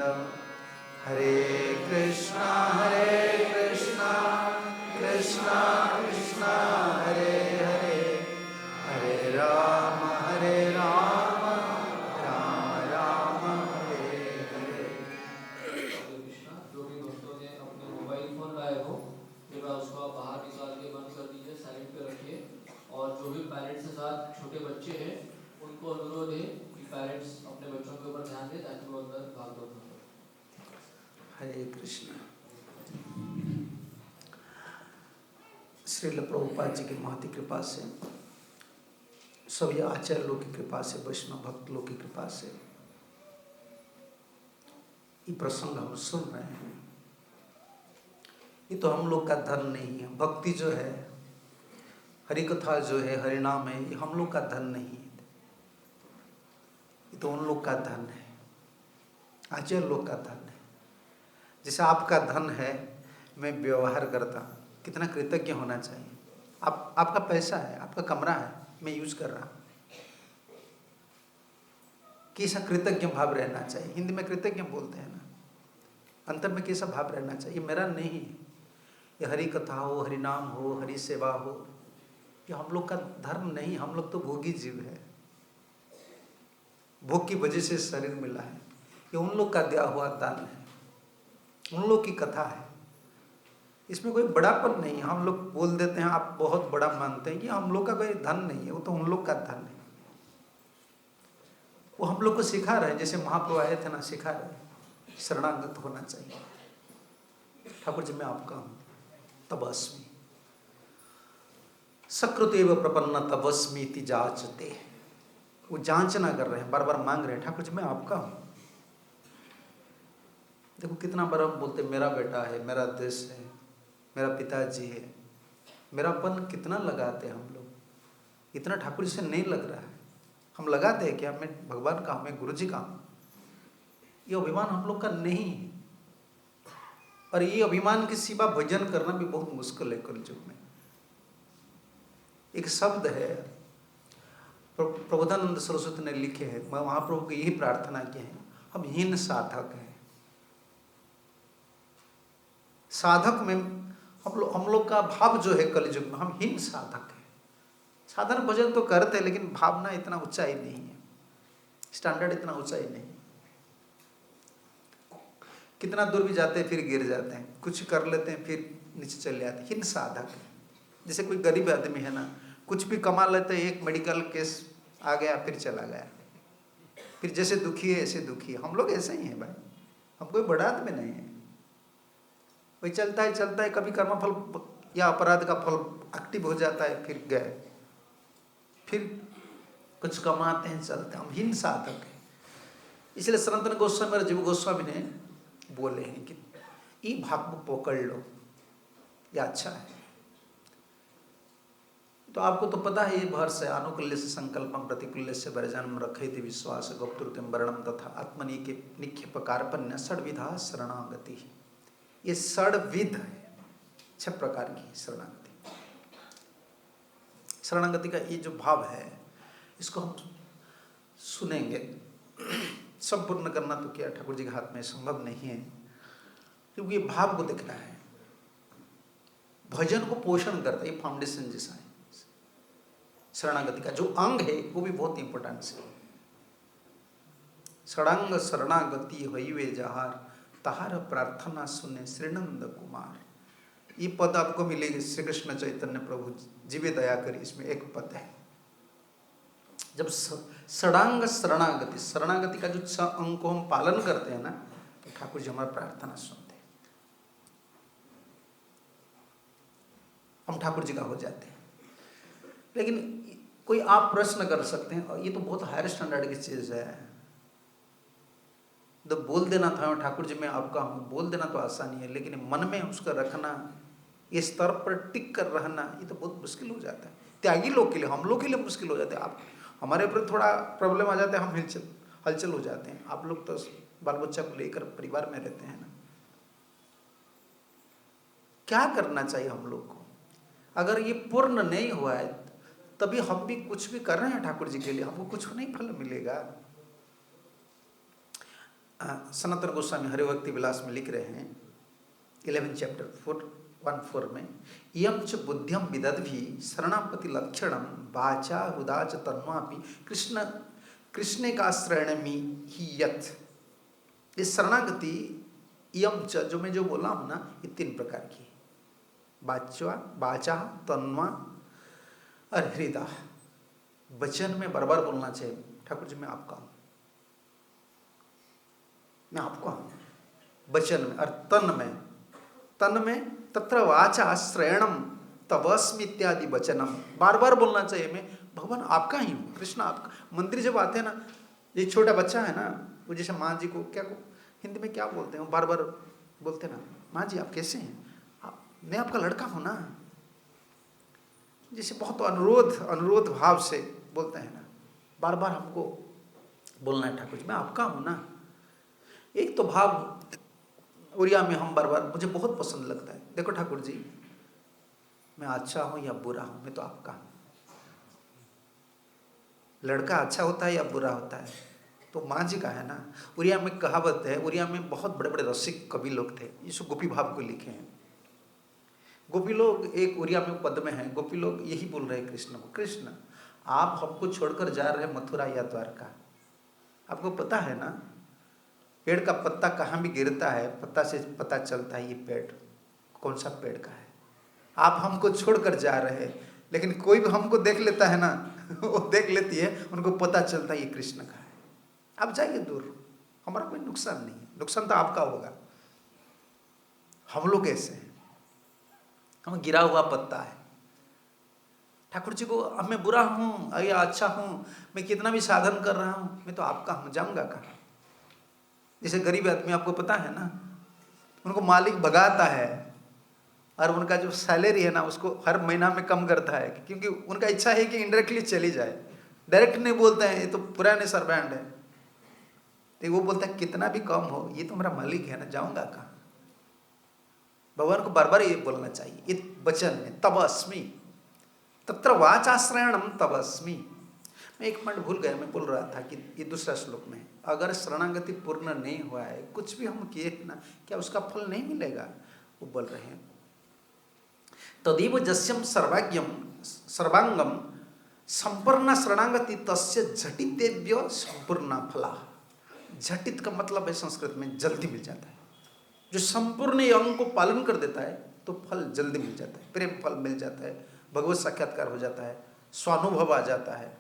हरे कृष्णा कृष्णा कृष्णा हरे हरे, हरे राम राम राम हरे हरे। जो भी दोस्तों ने अपने मोबाइल फोन लाए हो कृपया उसको बाहर निकाल के बंद कर दीजिए, साइलेंट पे रखिए। और जो भी पेरेंट्स के साथ छोटे बच्चे हैं उनको अनुरोध है कि पेरेंट्स अपने बच्चों के ऊपर ध्यान दें ताकि वो अंदर भाग दौड़ न करें। हरे कृष्ण। श्रील प्रभुपाद जी की महती कृपा से, सभी आचार्य लोग की कृपा से, वैष्णव भक्त लोग की कृपा से ये प्रसंग हम सुन रहे हैं। ये तो हम लोग का धन नहीं है। भक्ति जो है, हरि कथा जो है, हरि नाम है, ये हम लोग का धन नहीं है। ये तो उन लोग का धन है, आचार्य लोग का धन है। जैसे आपका धन है, मैं व्यवहार करता हूँ, कितना कृतज्ञ होना चाहिए। आपका पैसा है, आपका कमरा है, मैं यूज कर रहा हूँ, कैसा कृतज्ञ भाव रहना चाहिए। हिंदी में कृतज्ञ बोलते हैं ना, अंतर में कैसा भाव रहना चाहिए। मेरा नहीं है, ये हरि कथा हो, हरि नाम हो, हरि सेवा हो, ये हम लोग का धर्म नहीं। हम लोग तो भोगी जीव है, भोग की वजह से शरीर मिला है। ये उन लोग का दिया हुआ दान है, उन लोग की कथा है। इसमें कोई बड़ापन नहीं है। हम लोग बोल देते हैं आप बहुत बड़ा मानते हैं, ये हम लोग का कोई धन नहीं है, वो तो उन लोग का धन है। वो हम लोग को सिखा रहे हैं, जैसे महाप्रभु आए थे ना, सिखा रहे शरणागत होना चाहिए। ठाकुर जी मैं आपका हूँ, तबस्मी सकृतेव प्रपन्न तबस्मी इति जाचते। वो जांचना कर रहे हैं, बार बार मांग रहे हैं, ठाकुर जी मैं आपका हूँ। देखो कितना बार हम बोलते मेरा बेटा है, मेरा देश है, मेरा पिताजी है, मेरापन कितना लगाते हैं हम लोग। इतना ठाकुर जी से नहीं लग रहा है। हम लगाते हैं क्या, मैं भगवान का हूँ, मैं गुरु जी का हूँ। ये अभिमान हम लोग का नहीं है। और ये अभिमान के सिवा भजन करना भी बहुत मुश्किल है कलयुग में। एक शब्द है, प्रबोधानंद सरस्वती ने लिखे हैं, मैं महाप्रभु को यही प्रार्थना की है, हम हीन साधक हैं। साधक में हम लोग का भाव जो है कलयुग में, हम हीन साधक हैं। साधारण भजन तो करते हैं, लेकिन भावना इतना ऊंचाई नहीं है, स्टैंडर्ड इतना ऊंचाई नहीं। कितना दूर भी जाते हैं फिर गिर जाते हैं, कुछ कर लेते हैं फिर नीचे चले आते हैं। हीन साधक है। जैसे कोई गरीब आदमी है ना, कुछ भी कमा लेते हैं, एक मेडिकल केस आ गया फिर चला गया, फिर जैसे दुखी है ऐसे दुखी है। हम लोग ऐसे ही हैं भाई, हम कोई बड़ा आदमी नहीं है। वही चलता है, कभी कर्मफल या अपराध का फल एक्टिव हो जाता है, फिर गए, फिर कुछ कमाते हैं, चलते हैं। हम हीन साधक हैं। इसलिए सनातन गोस्वामी और जीव गोस्वामी ने बोले हैं कि ये भाग को पकड़ लो, ये अच्छा है। तो आपको तो पता है ये वर्ष है, अनुकूल्य से संकल्पम प्रतिकूल्य से वर्जनम रखैति विश्वास गुप्तृतिम वर्णम तथा आत्मनि के निक्षेप कार्पण्य षड्विधा शरणागति। ये षड्विध है, 6 प्रकार की शरणागति। शरणागति का ये जो भाव है, इसको हम सुनेंगे। संपूर्ण करना तो क्या ठाकुर जी के हाथ में संभव नहीं है, क्योंकि ये भाव को देखना है। भजन को पोषण करता है, ये फाउंडेशन जैसा है। शरणागति का जो अंग है वो भी बहुत इंपॉर्टेंट है। षडांग शरणागति हईवे जहार, तहार प्रार्थना सुने श्रीनंद कुमार। ये पद आपको मिलेगी श्री कृष्ण चैतन्य प्रभु जीवे दया करी, इसमें एक पद है। जब षडांग शरणागति, शरणागति का जो 6 अंग को हम पालन करते हैं ना, तो ठाकुर जी हमारा प्रार्थना सुनते हैं, हम ठाकुर जी का हो जाते हैं। लेकिन कोई आप प्रश्न कर सकते हैं, और ये तो बहुत हायर स्टैंडर्ड की चीज है। तो बोल देना था ठाकुर जी मैं आपका हूँ, बोल देना तो आसानी है, लेकिन मन में उसका रखना, ये स्तर पर टिक कर रहना, ये तो बहुत मुश्किल हो जाता है। त्यागी लोग के लिए, हम लोग के लिए मुश्किल हो जाता है। आप हमारे ऊपर थोड़ा प्रॉब्लम आ जाता है, हम हलचल हो जाते हैं। आप लोग तो बाल बच्चा को लेकर परिवार में रहते हैं ना। क्या करना चाहिए हम लोग को? अगर ये पूर्ण नहीं हुआ है, तभी हम भी कुछ भी कर रहे हैं ठाकुर जी के लिए, हमको कुछ नहीं फल मिलेगा। सनातन गोस्वामी हरिभक्ति विलास में लिख रहे हैं 11 चैप्टर 4:1-4 में, इयं च बुद्धियं विदद्भि शरणापति लक्षणम वाचा हृदा च तन्वापि कृष्ण का श्रेणमी ही यथ। ये शरणागति इयं च जो मैं बोला हूँ ना, ये 3 प्रकार की है। वाचा तन्वा और हृदय। वचन में बार-बार बोलना चाहिए, ठाकुर जी मैं आपका हूँ, मैं आपका हूँ। वचन में और तन में तत्र वाचा श्रेणम तवस्मि इत्यादि वचनम, बार बार बोलना चाहिए मैं भगवान आपका ही हूँ, कृष्ण आपका। मंदिर जब आते हैं ना, ये छोटा बच्चा है ना, वो जैसे माँ जी को हिंदी में क्या बोलते हैं, बार बार बोलते हैं ना, माँ जी आप कैसे हैं, मैं आपका लड़का हूँ ना, जैसे बहुत अनुरोध भाव से बोलते हैं ना, बार बार हमको बोलना है ठाकुर जी मैं आपका हूँ ना। एक तो भाव उड़िया में हम बार बार, मुझे बहुत पसंद लगता है, देखो ठाकुर जी मैं अच्छा हूँ या बुरा हूँ, मैं तो आपका हूँ। लड़का अच्छा होता है या बुरा होता है तो माँ जी का है ना। उड़िया में कहावत है, उड़िया में बहुत बड़े बड़े रसिक कवि लोग थे, इस गोपी भाव को लिखे हैं। गोपी लोग एक उड़िया में पद में है, गोपी लोग यही बोल रहे हैं कृष्ण को, कृष्ण आप हमको छोड़कर जा रहे हैं मथुरा या द्वारका, आपको पता है ना पेड़ का पत्ता कहाँ भी गिरता है, पत्ता से पता चलता है ये पेड़ कौन सा पेड़ का है। आप हमको छोड़कर जा रहे हैं, लेकिन कोई भी हमको देख लेता है ना वो देख लेती है, उनको पता चलता है ये कृष्ण का है। आप जाइए दूर, हमारा कोई नुकसान नहीं है, नुकसान तो आपका होगा। हम लोग ऐसे हैं, हम गिरा हुआ पत्ता है। ठाकुर जी को अब मैं बुरा हूँ या अच्छा हूँ, मैं कितना भी साधन कर रहा हूँ, मैं तो आपका हूँ, जाऊँगा कहाँ। जैसे गरीब आदमी आपको पता है ना, उनको मालिक भगाता है और उनका जो सैलरी है ना उसको हर महीना में कम करता है, क्योंकि उनका इच्छा है कि इनडायरेक्टली चली जाए। डायरेक्ट नहीं बोलते हैं, ये तो पुराने सर्वेंट है, तो वो बोलता है कितना भी कम हो ये तो मेरा मालिक है ना, जाऊंगा कहाँ। भगवान को बार बार ये बोलना चाहिए, ये वचन में तबस्मी तत्र वाचाश्रयणम तबस्मी। मैं एक मिनट भूल गया, मैं बोल रहा था कि ये दूसरा श्लोक में अगर शरणागति पूर्ण नहीं हुआ है, कुछ भी हम किए ना, क्या उसका फल नहीं मिलेगा। वो बोल रहे हैं तदेव जस्यम सर्वाज्ञम सर्वांगम संपूर्ण शरणागति तस्य झटितेभ्य संपूर्ण फला। झटित का मतलब है संस्कृत में जल्दी मिल जाता है। जो संपूर्ण अंग को पालन कर देता है तो फल जल्दी मिल जाता है, प्रेम फल मिल जाता है, भगवत साक्षात्कार हो जाता है, स्वानुभव आ जाता है।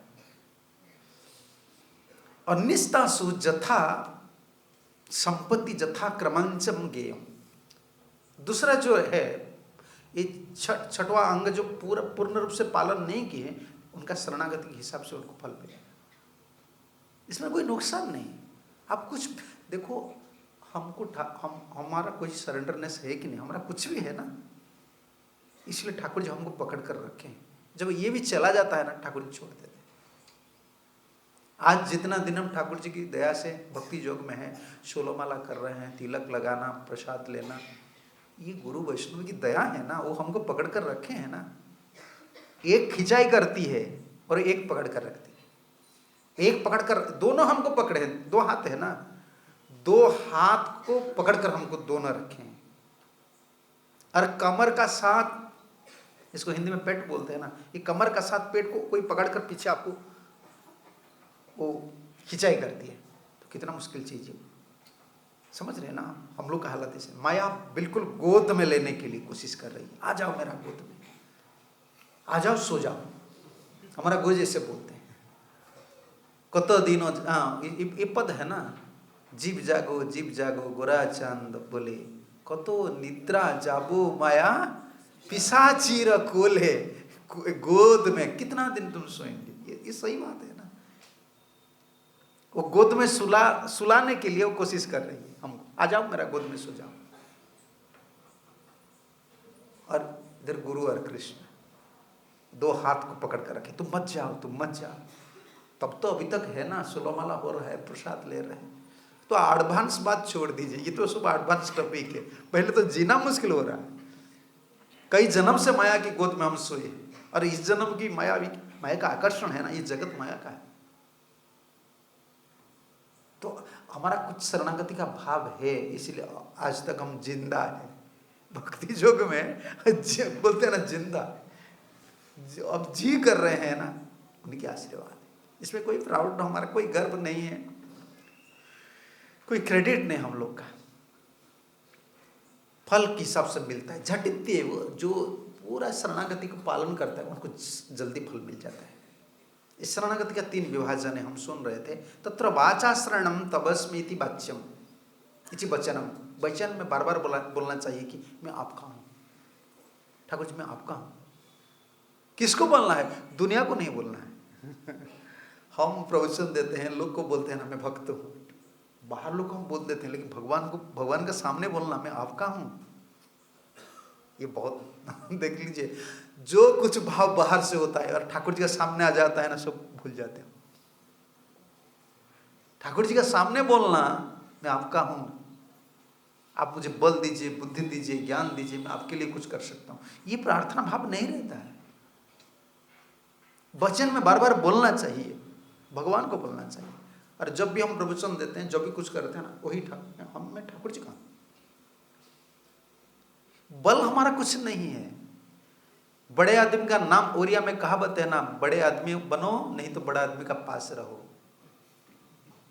अनिष्टासु जथा संपत्ति जथा क्रमांचम गेयम। दूसरा जो है ये छठवां अंग जो पूर्ण रूप से पालन नहीं किए, उनका शरणागति के हिसाब से उनको फल मिलेगा, इसमें कोई नुकसान नहीं। आप कुछ देखो, हमको हमारा कोई सरेंडरनेस है कि नहीं, हमारा कुछ भी है ना, इसलिए ठाकुर जी हमको पकड़ कर रखे हैं। जब ये भी चला जाता है ना, ठाकुर जी छोड़ देते हैं। आज जितना दिन हम ठाकुर जी की दया से भक्ति योग में है, शोलोमाला कर रहे हैं, तिलक लगाना, प्रसाद लेना, ये गुरु वैष्णव की दया है ना, वो हमको पकड़ कर रखे हैं ना। एक खिंचाई करती है और एक पकड़ कर रखती है। एक पकड़ कर, दोनों हमको पकड़े हैं, 2 हाथ है ना, 2 हाथ को पकड़कर हमको दोनों रखे हैं। और कमर का साथ, इसको हिंदी में पेट बोलते हैं ना, ये कमर का साथ पेट को कोई पकड़कर पीछे आपको वो खिंचाई करती है, तो कितना मुश्किल चीज है। समझ रहे हैं ना, हम लोग का हालत ऐसे। माया बिल्कुल गोद में लेने के लिए कोशिश कर रही है, आ जाओ मेरा गोद में, आ जाओ सो जाओ। हमारा गुरु जैसे बोलते हैं कत दिनों, हाँ ये पद है ना, जीव जागो गोरा चांद बोले, कतो निद्रा जाबो माया पिशाचीर कोले। गोद में कितना दिन तुम सोएंगे, ये सही बात है ना। वो गोद में सुलाने के लिए वो कोशिश कर रही है हमको, आ जाओ मेरा गोद में सो जाओ। और इधर गुरु और कृष्ण 2 हाथ को पकड़ कर रखे, तुम मत जाओ। तब तो अभी तक है ना, सुलोमाला हो रहा है, प्रसाद ले रहे हैं, तो एडवांस बात छोड़ दीजिए, ये तो सब एडवांस टॉपिक है। पहले तो जीना मुश्किल हो रहा है। कई जन्म से माया की गोद में हम सोए, और इस जन्म की माया का आकर्षण है ना, ये जगत माया का है। तो हमारा कुछ शरणागति का भाव है, इसलिए आज तक हम जिंदा है। भक्ति योग में बोलते हैं ना जिंदा, जो अब जी कर रहे हैं ना, उनके आशीर्वाद है। इसमें कोई प्राउड, हमारा कोई गर्व नहीं है, कोई क्रेडिट नहीं हम लोग का। फल के हिसाब से मिलता है झटित्य, वो जो पूरा शरणागति को पालन करता है उनको जल्दी फल मिल जाता है। इस शरणागति का 3 विभाजन है, हम सुन रहे थे। तत्र वाचा शरणम तबस्मीति वाच्यम इति वचनम। वचन में बार बार बोलना चाहिए कि मैं आपका हूँ ठाकुर जी, मैं आपका हूँ। किसको बोलना है? दुनिया को नहीं बोलना है। हम प्रवचन देते हैं, लोग को बोलते हैं ना मैं भक्त हूँ, बाहर लोग को हम बोल देते हैं, लेकिन भगवान के सामने बोलना मैं आपका हूँ, ये बहुत देख लीजिए, जो कुछ भाव बाहर से होता है और ठाकुर जी के सामने आ जाता है ना, सब भूल जाते हैं। ठाकुर जी के सामने बोलना मैं आपका हूँ, आप मुझे बल दीजिए, बुद्धि दीजिए, ज्ञान दीजिए, मैं आपके लिए कुछ कर सकता हूँ, ये प्रार्थना भाव नहीं रहता है। वचन में बार बार बोलना चाहिए, भगवान को बोलना चाहिए। और जब भी हम प्रवचन देते हैं, जब भी कुछ करते हैं ना, वही मैं ठाकुर जी का, बल हमारा कुछ नहीं है। बड़े आदमी का नाम, ओरिया में कहावत है ना, बड़े आदमी बनो नहीं तो बड़ा आदमी का पास रहो।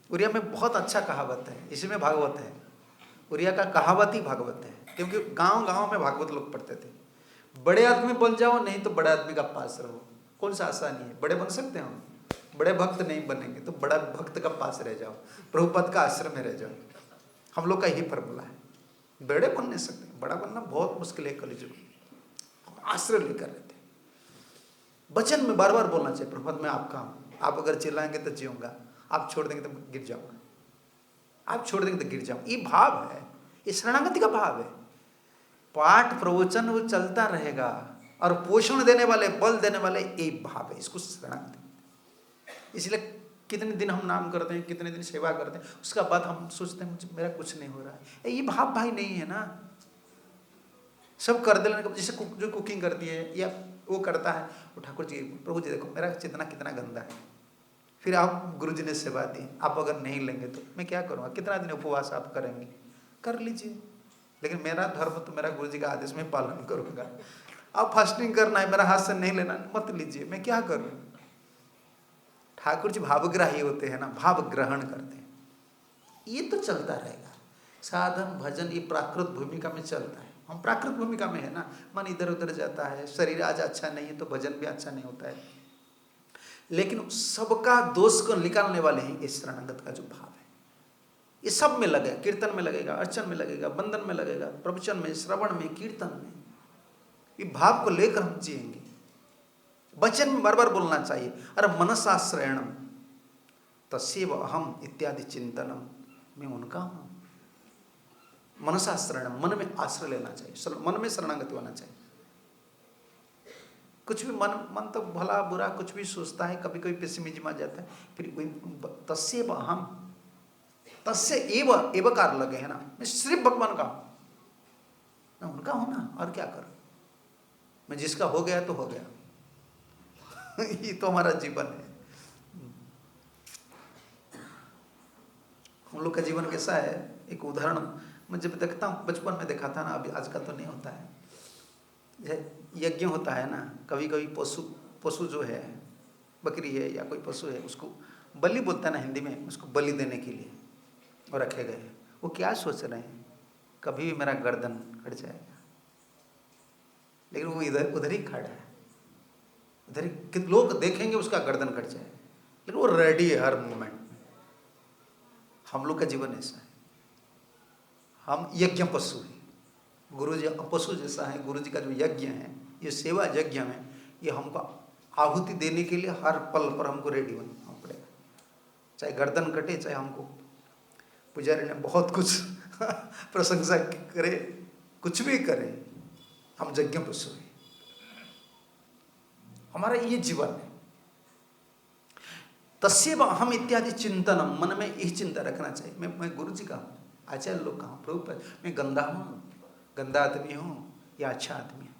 ओरिया में बहुत अच्छा कहावत है, इसमें भागवत है। ओरिया का कहावत ही भागवत है, क्योंकि गांव गांव में भागवत लोग पढ़ते थे। बड़े आदमी बन जाओ नहीं तो बड़ा आदमी का पास रहो। कौन सा आसानी है? बड़े बन सकते हैं हम, बड़े भक्त नहीं बनेंगे तो बड़ा भक्त का पास रह जाओ, प्रभुपद का आश्रम में रह जाओ। हम लोग का यही फॉर्मूला है। बड़े बन नहीं सकते, बड़ा बनना बहुत मुश्किल है कलिजुग। हम आश्रय लेकर रहते हैं। वचन में बार बार बोलना चाहिए, प्रभुपद मैं आपका हूँ, आप अगर चिल्लाएंगे तो जीऊंगा, आप छोड़ देंगे तो गिर जाऊंगा, आप छोड़ देंगे तो गिर जाऊंगा। ये भाव है, ये शरणागति का भाव है। पाठ प्रवचन वो चलता रहेगा और पोषण देने वाले, बल देने वाले यही भाव है, इसको शरणागति। इसलिए कितने दिन हम नाम करते हैं, कितने दिन सेवा करते हैं, उसका बाद हम सोचते हैं मुझे मेरा कुछ नहीं हो रहा है। ये भाव भाई नहीं है ना। सब कर देने का, जैसे जो कुकिंग करती है या वो करता है, वो ठाकुर जी, प्रभु जी देखो मेरा चेतना कितना गंदा है, फिर आप गुरु जी ने सेवा दी, आप अगर नहीं लेंगे तो मैं क्या करूँगा? कितना दिन उपवास आप करेंगे? कर लीजिए, लेकिन मेरा धर्म तो मेरा गुरु जी का आदेश में पालन करूँगा। आप फास्टिंग करना है, मेरा हाथ से नहीं लेना, मत लीजिए, मैं क्या करूँ? ठाकुर जी भावग्राही होते हैं ना, भाव ग्रहण करते हैं। ये तो चलता रहेगा। साधन भजन ये प्राकृत भूमिका में चलता है। हम प्राकृत भूमिका में है ना, मन इधर उधर जाता है, शरीर आज अच्छा नहीं है तो भजन भी अच्छा नहीं होता है। लेकिन सबका दोष को निकालने वाले हैं इस शरणागत का जो भाव है। ये सब में लगेगा, कीर्तन में लगेगा, अर्चन में लगेगा, वंदन में लगेगा, प्रवचन में, श्रवण में, कीर्तन में। ये भाव को लेकर हम जिएंगे। वचन में बार बार बोलना चाहिए। अरे मनसाश्रयणम तस्यैव अहम इत्यादि चिंतनम, मैं उनका हूँ। मनसाश्रयणम, मन में आश्रय लेना चाहिए, मन में शरणागति होना चाहिए। कुछ भी मन तो भला बुरा कुछ भी सोचता है, कभी कभी पेसिमिज्म आ जाता है, फिर तस्यैव अहम, तस्य एव एवकार लगे है ना, मैं सिर्फ भगवान का हूँ, मैं उनका हूँ ना, और क्या करूँ? मैं जिसका हो गया तो हो गया। ये तो हमारा जीवन है। हम लोग का जीवन कैसा है? एक उदाहरण मैं जब देखता हूँ, बचपन में देखा था ना, अभी आजकल तो नहीं होता है। यज्ञ होता है ना, कभी कभी पशु जो है, बकरी है या कोई पशु है, उसको बलि बोलता है ना हिंदी में, उसको बलि देने के लिए और रखे गए। वो क्या सोच रहे हैं? कभी भी मेरा गर्दन कट जाएगा, लेकिन वो इधर उधर ही खड़ा है, उधर ही लोग देखेंगे उसका गर्दन कट जाएगा, लेकिन वो रेडी है हर मोमेंट में। हम लोग का जीवन ऐसा है, हम यज्ञ पशु हैं। गुरु जी पशु जैसा है। गुरु जी का जो यज्ञ है, ये सेवा यज्ञ में, ये हमको आहुति देने के लिए हर पल पर हमको रेडी होना पड़ेगा। चाहे गर्दन कटे, चाहे हमको पुजारी ने बहुत कुछ प्रशंसा करे, कुछ भी करे, हम यज्ञ पशु हैं। हमारा ये जीवन है। तस्यैव अहम इत्यादि चिंतनम, मन में यही चिंता रखना चाहिए, मैं गुरु जी का हूँ, आचार्य लोग का हूँ, प्रभुपद, मैं गंदा हूँ, गंदा आदमी हूँ या अच्छा आदमी हूँ,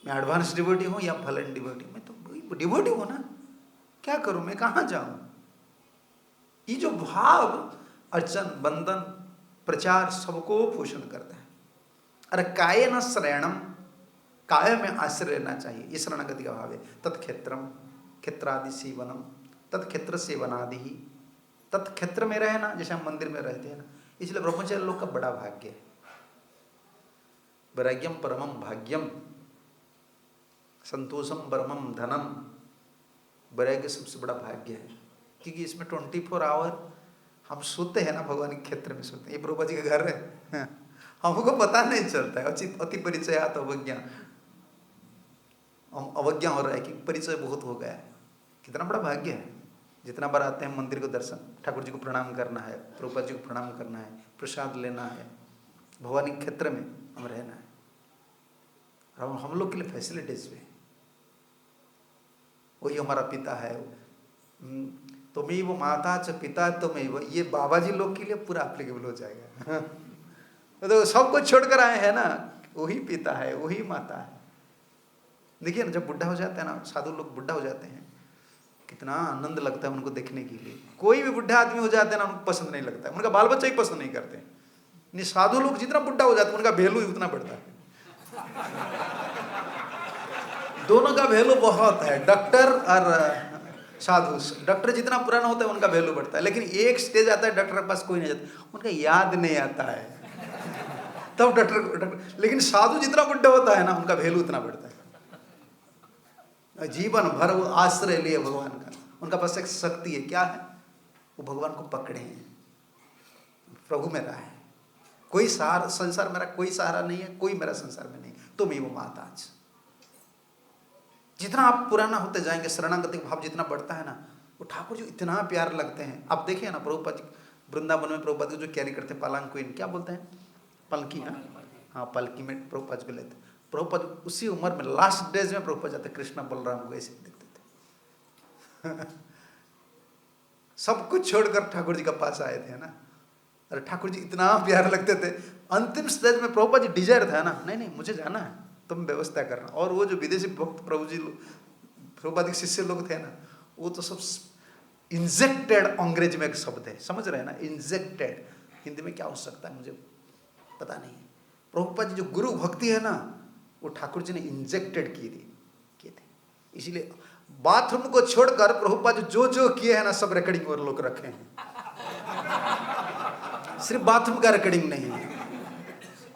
मैं एडवांस डिवोटी हूँ या फलन डिवोटी, मैं तो डिवोटी हूँ ना, क्या करूँ, मैं कहाँ जाऊँ? ये जो भाव अर्चन बंधन प्रचार सबको पोषण करता है। अरे काय न शरणम, काय में आश्रय लेना चाहिए, ये शरणागति का भाव है। तत्क्षेत्रम क्षेत्रादि सेवनम, तत्क्षेत्र सेवनादि ही, तत्क्षेत्र में रहे ना, जैसे हम मंदिर में रहते हैं ना, इसलिए ब्रह्मचारी लोग का बड़ा भाग्य है। वैराग्यम परमम भाग्यम, संतोषम परमम धनम। वैराग्य सबसे बड़ा भाग्य है, क्योंकि इसमें 24 आवर हम सोते हैं ना, भगवान के क्षेत्र में सोते हैं। ये प्रभुपा जी का घर है, हमको पता नहीं चलता है। अति परिचय तो अवज्ञा, हम अवज्ञा हो रहा है कि परिचय बहुत हो गया है। कितना बड़ा भाग्य है। जितना बार आते हैं मंदिर को दर्शन, ठाकुर जी को प्रणाम करना है, प्रभुपा जी को प्रणाम करना है, प्रसाद लेना है, भगवान के क्षेत्र में हम रहना है। और हम लोग के लिए फैसिलिटीज भी, वही हमारा पिता है। तुम्हें वो माता च पिता तुम्हें वो, ये बाबा जी लोग के लिए पूरा एप्लीकेबल हो जाएगा। तो सब कुछ छोड़कर आए हैं ना, वही पिता है, वही माता है। देखिए ना, जब बुढ़ा हो जाते हैं ना, साधु लोग बुढ़ा हो जाते हैं, कितना आनंद लगता है उनको देखने के लिए। कोई भी बुढ़ा आदमी हो जाते हैं ना, उनको पसंद नहीं लगता है, उनका बाल बच्चा ही पसंद नहीं करते। नहीं, साधु लोग जितना बुढ़ा हो जाते हैं उनका वैल्यू उतना बढ़ता है। दोनों का वैल्यू बहुत है, डॉक्टर और साधु। डॉक्टर जितना पुराना होता है उनका वैल्यू बढ़ता है, लेकिन एक स्टेज आता है डॉक्टर के पास कोई नहीं जाता, उनका याद नहीं आता है, तब डॉक्टर। लेकिन साधु जितना बुढ़ा होता है ना, उनका वैल्यू उतना बढ़ता है। जीवन भर वो आश्रय लिए भगवान का। उनका पास एक शक्ति है, क्या है? वो भगवान को पकड़े हैं, प्रभु मेरा है, कोई सहारा संसार मेरा कोई सहारा नहीं है, कोई मेरा संसार में नहीं, तो मैं वो माता। आज जितना आप पुराना होते जाएंगे, शरणागति भाव जितना बढ़ता है ना, वो ठाकुर जी इतना प्यार लगते हैं। आप देखिए ना, प्रभुपाद वृंदावन में प्रभुपाद जी जो कैरी करते हैं पालंक्विन, क्या बोलते हैं, पलकी ना, हाँ पलकी में प्रभुपाद को लेते। प्रभुपाद उसी उम्र में लास्ट डेज में प्रभुपाद जाते, कृष्ण बलराम को ऐसे देखते थे। सब कुछ छोड़कर ठाकुर जी का पास आए थे ना। अरे ठाकुर जी इतना प्यार लगते थे। अंतिम स्टेज में प्रभुपाद जी डिजायर था ना, नहीं नहीं मुझे जाना है, तुम व्यवस्था करना। और वो जो विदेशी भक्त प्रभु जी प्रभुपाद के शिष्य लोग थे ना, वो तो सब इंजेक्टेड, अंग्रेजी में एक शब्द है, समझ रहे हैं ना, इंजेक्टेड। हिंदी में क्या हो सकता है मुझे पता नहीं। प्रभुपाद जी जो गुरु भक्ति है ना, वो ठाकुर जी ने इंजेक्टेड किए थे। इसीलिए बाथरूम को छोड़कर प्रभुपाद जो जो किए हैं ना, सब रिकॉर्डिंग और लोग रखे हैं। सिर्फ बाथरूम का रिकॉर्डिंग नहीं है।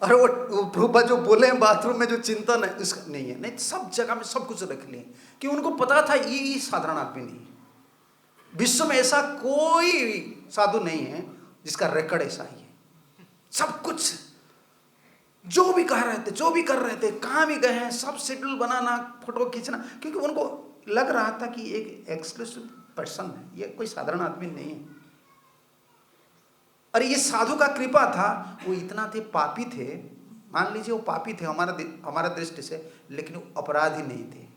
और वो प्रभुपाद जो बोले हैं बाथरूम में जो चिंतन है उसका नहीं है, नहीं सब जगह में सब कुछ रख लिए, कि उनको पता था ये साधारण आदमी नहीं है। विश्व में ऐसा कोई साधु नहीं है जिसका रिकॉर्ड ऐसा ही है। सब कुछ जो भी कह रहे थे, जो भी कर रहे थे, कहाँ भी गए हैं, सब शेड्यूल बनाना, फोटो खींचना, क्योंकि उनको लग रहा था कि एक एक्सक्लूसिव पर्सन है, ये कोई साधारण आदमी नहीं है। और ये साधु का कृपा था। वो इतना थे, पापी थे, मान लीजिए वो पापी थे हमारा दृष्टि से, लेकिन वो अपराधी नहीं थे,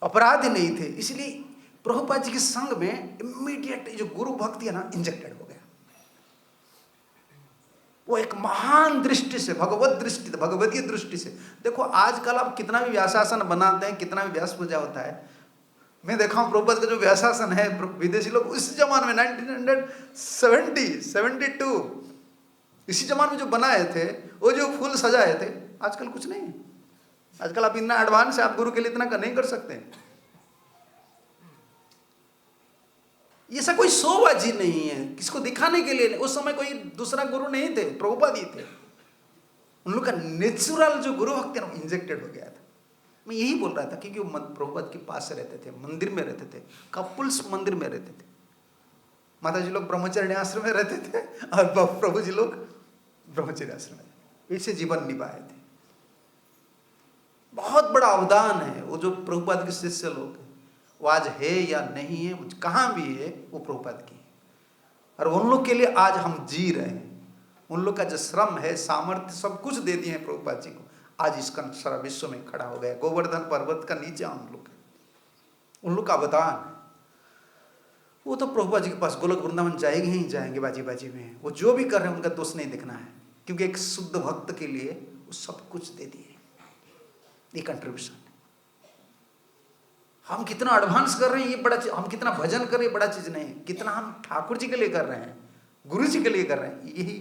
अपराधी नहीं थे। इसलिए प्रभुपाद जी के संग में इमीडिएट जो गुरु भक्ति है ना, इंजेक्टेड हो गया। वो एक महान दृष्टि से, भगवत दृष्टि, भगवतीय दृष्टि से। देखो आजकल आप कितना भी व्यासासन बनाते हैं, कितना भी व्यास पूजा होता है, मैं देखा हूँ प्रभुपाद का जो व्यासासन है, विदेशी लोग उस जमाने में 1972 इसी जमाने में जो बनाए थे, वो जो फूल सजाए थे, आजकल कुछ नहीं है। आजकल आप इतना एडवांस है, आप गुरु के लिए इतना नहीं कर सकते। ये सब कोई शोबाजी नहीं है, किसको दिखाने के लिए नहीं। उस समय कोई दूसरा गुरु नहीं थे, प्रभुपाद ही थे। उन लोग का नेचुरल जो गुरु भक्ति है इंजेक्टेड हो गया था। मैं यही बोल रहा था, क्योंकि वो प्रभुपाद के पास रहते थे, मंदिर में रहते थे, कपुल्स मंदिर में रहते थे। माता जी लोग ब्रह्मचर्य आश्रम में रहते थे और प्रभु जी लोग ब्रह्मचर्य आश्रम में, ऐसे जीवन निभाए थे। बहुत बड़ा अवदान है वो जो प्रभुपाद के शिष्य लोग हैं। वो आज है या नहीं है, कहाँ भी है, वो प्रभुपाद की है। और उन लोग के लिए आज हम जी रहे हैं। उन लोग का जो श्रम है, सामर्थ्य, सब कुछ दे दिए हैं प्रभुपाद जी को। आज इसका सारा विश्व में खड़ा हो गया। गोवर्धन पर्वत का नीचे उन लोग का अवदान है। वो तो प्रभुपाद जी के पास गोलोक वृंदावन जाएंगे ही जाएंगे, बाजी बाजी में। वो जो भी कर रहे हैं उनका दोष नहीं दिखना है, क्योंकि एक शुद्ध भक्त के लिए वो सब कुछ दे दिए। ये कंट्रीब्यूशन हम कितना एडवांस कर रहे हैं ये बड़ा चीज, हम कितना भजन कर रहे हैं बड़ा चीज नहीं, कितना हम ठाकुर जी के लिए कर रहे हैं, गुरु जी के लिए कर रहे हैं, यही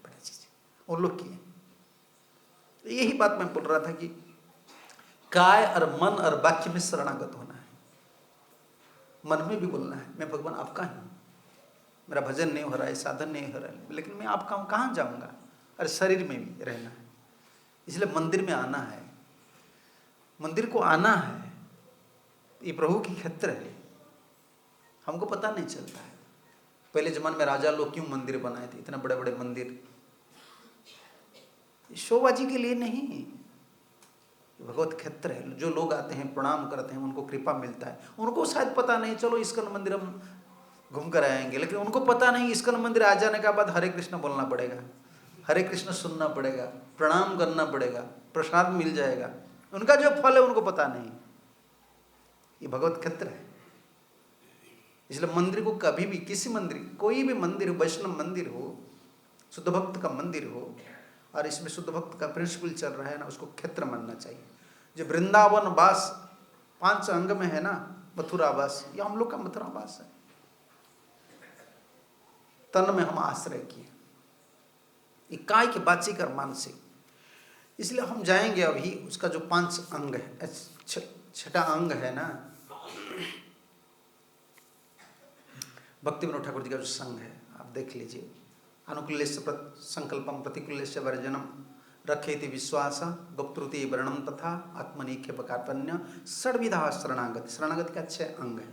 बड़ी चीज है उन लोग की। यही बात मैं बोल रहा था कि काय और मन और वाक्य में शरणागत होना है। मन में भी बोलना है मैं भगवान आपका हूँ, मेरा भजन नहीं हो रहा है, साधन नहीं हो रहा है, लेकिन मैं आपका हूँ, कहाँ जाऊँगा। अरे शरीर में भी रहना है, इसलिए मंदिर में आना है, मंदिर को आना है। ये प्रभु की क्षेत्र है, हमको पता नहीं चलता है। पहले जमाने में राजा लोग क्यों मंदिर बनाए थे, इतने बड़े बड़े मंदिर, शोभाजी के लिए नहीं, भगवत क्षेत्र है। जो लोग आते हैं प्रणाम करते हैं उनको कृपा मिलता है। उनको शायद पता नहीं, चलो इस्कन मंदिर हम घूम कर आएंगे, लेकिन उनको पता नहीं इस्कन मंदिर आ जाने के बाद हरे कृष्ण बोलना पड़ेगा, हरे कृष्ण सुनना पड़ेगा, प्रणाम करना पड़ेगा, प्रसाद मिल जाएगा। उनका जो फल है उनको पता नहीं। ये भगवत क्षेत्र है, इसलिए मंदिर को कभी भी, किसी मंदिर, कोई भी मंदिर हो, वैष्णव मंदिर हो, शुद्ध भक्त का मंदिर हो, और इसमें शुद्ध भक्त का प्रिंसिपल चल रहा है ना, उसको क्षेत्र मानना चाहिए। जो वृंदावन वास 5 अंग में है ना, मथुरा वास, ये हम लोग का मथुरा वास है। तन में हम आश्रय किए, इकाई के बाचिक और मानसिक। इसलिए हम जाएंगे अभी, उसका जो 5 अंग है, छठा अंग है ना, भक्ति विनोद ठाकुर जी का जो संघ है, आप देख लीजिए। अनुकूल्यस्य संकल्पम प्रतिकूल्यस्य वर्जनम रखेति विश्वास गुप्तरुति वर्णम तथा आत्मनिख्य कार्पण्य षड्विधा शरणागति। शरणागति का 6 अंग है।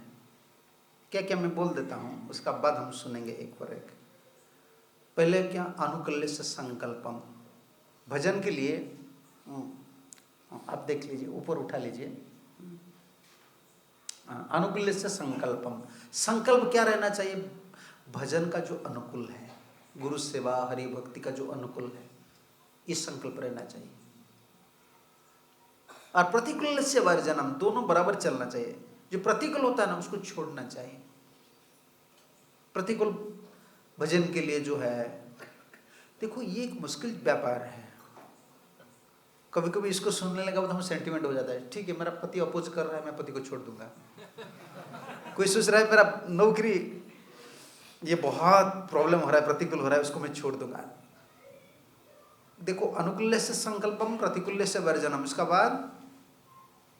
क्या क्या मैं बोल देता हूँ, उसका बाद हम सुनेंगे एक पर एक। पहले क्या, अनुकूल्यस्य संकल्पम, भजन के लिए आप देख लीजिए, ऊपर उठा लीजिए। अनुकूल्यस्य संकल्पम, संकल्प क्या रहना चाहिए, भजन का जो अनुकूल है, गुरु सेवा हरि भक्ति का जो अनुकूल है, इस संकल्प रहना चाहिए। और प्रतिकूल से वर्जनम, दोनों बराबर चलना चाहिए। जो प्रतिकूल होता है ना, उसको छोड़ना चाहिए। प्रतिकूल भजन के लिए जो है, देखो ये एक मुश्किल व्यापार है। कभी कभी इसको सुनने लगा तो हम सेंटिमेंट हो जाता है, ठीक है मेरा पति अपोज कर रहा है, मैं पति को छोड़ दूंगा। कोई सोच रहा है मेरा नौकरी ये बहुत प्रॉब्लम हो रहा है, प्रतिकूल हो रहा है, उसको मैं छोड़ दूंगा। देखो, अनुकूल से संकल्पम प्रतिकूल से वर्जनम, उसका बाद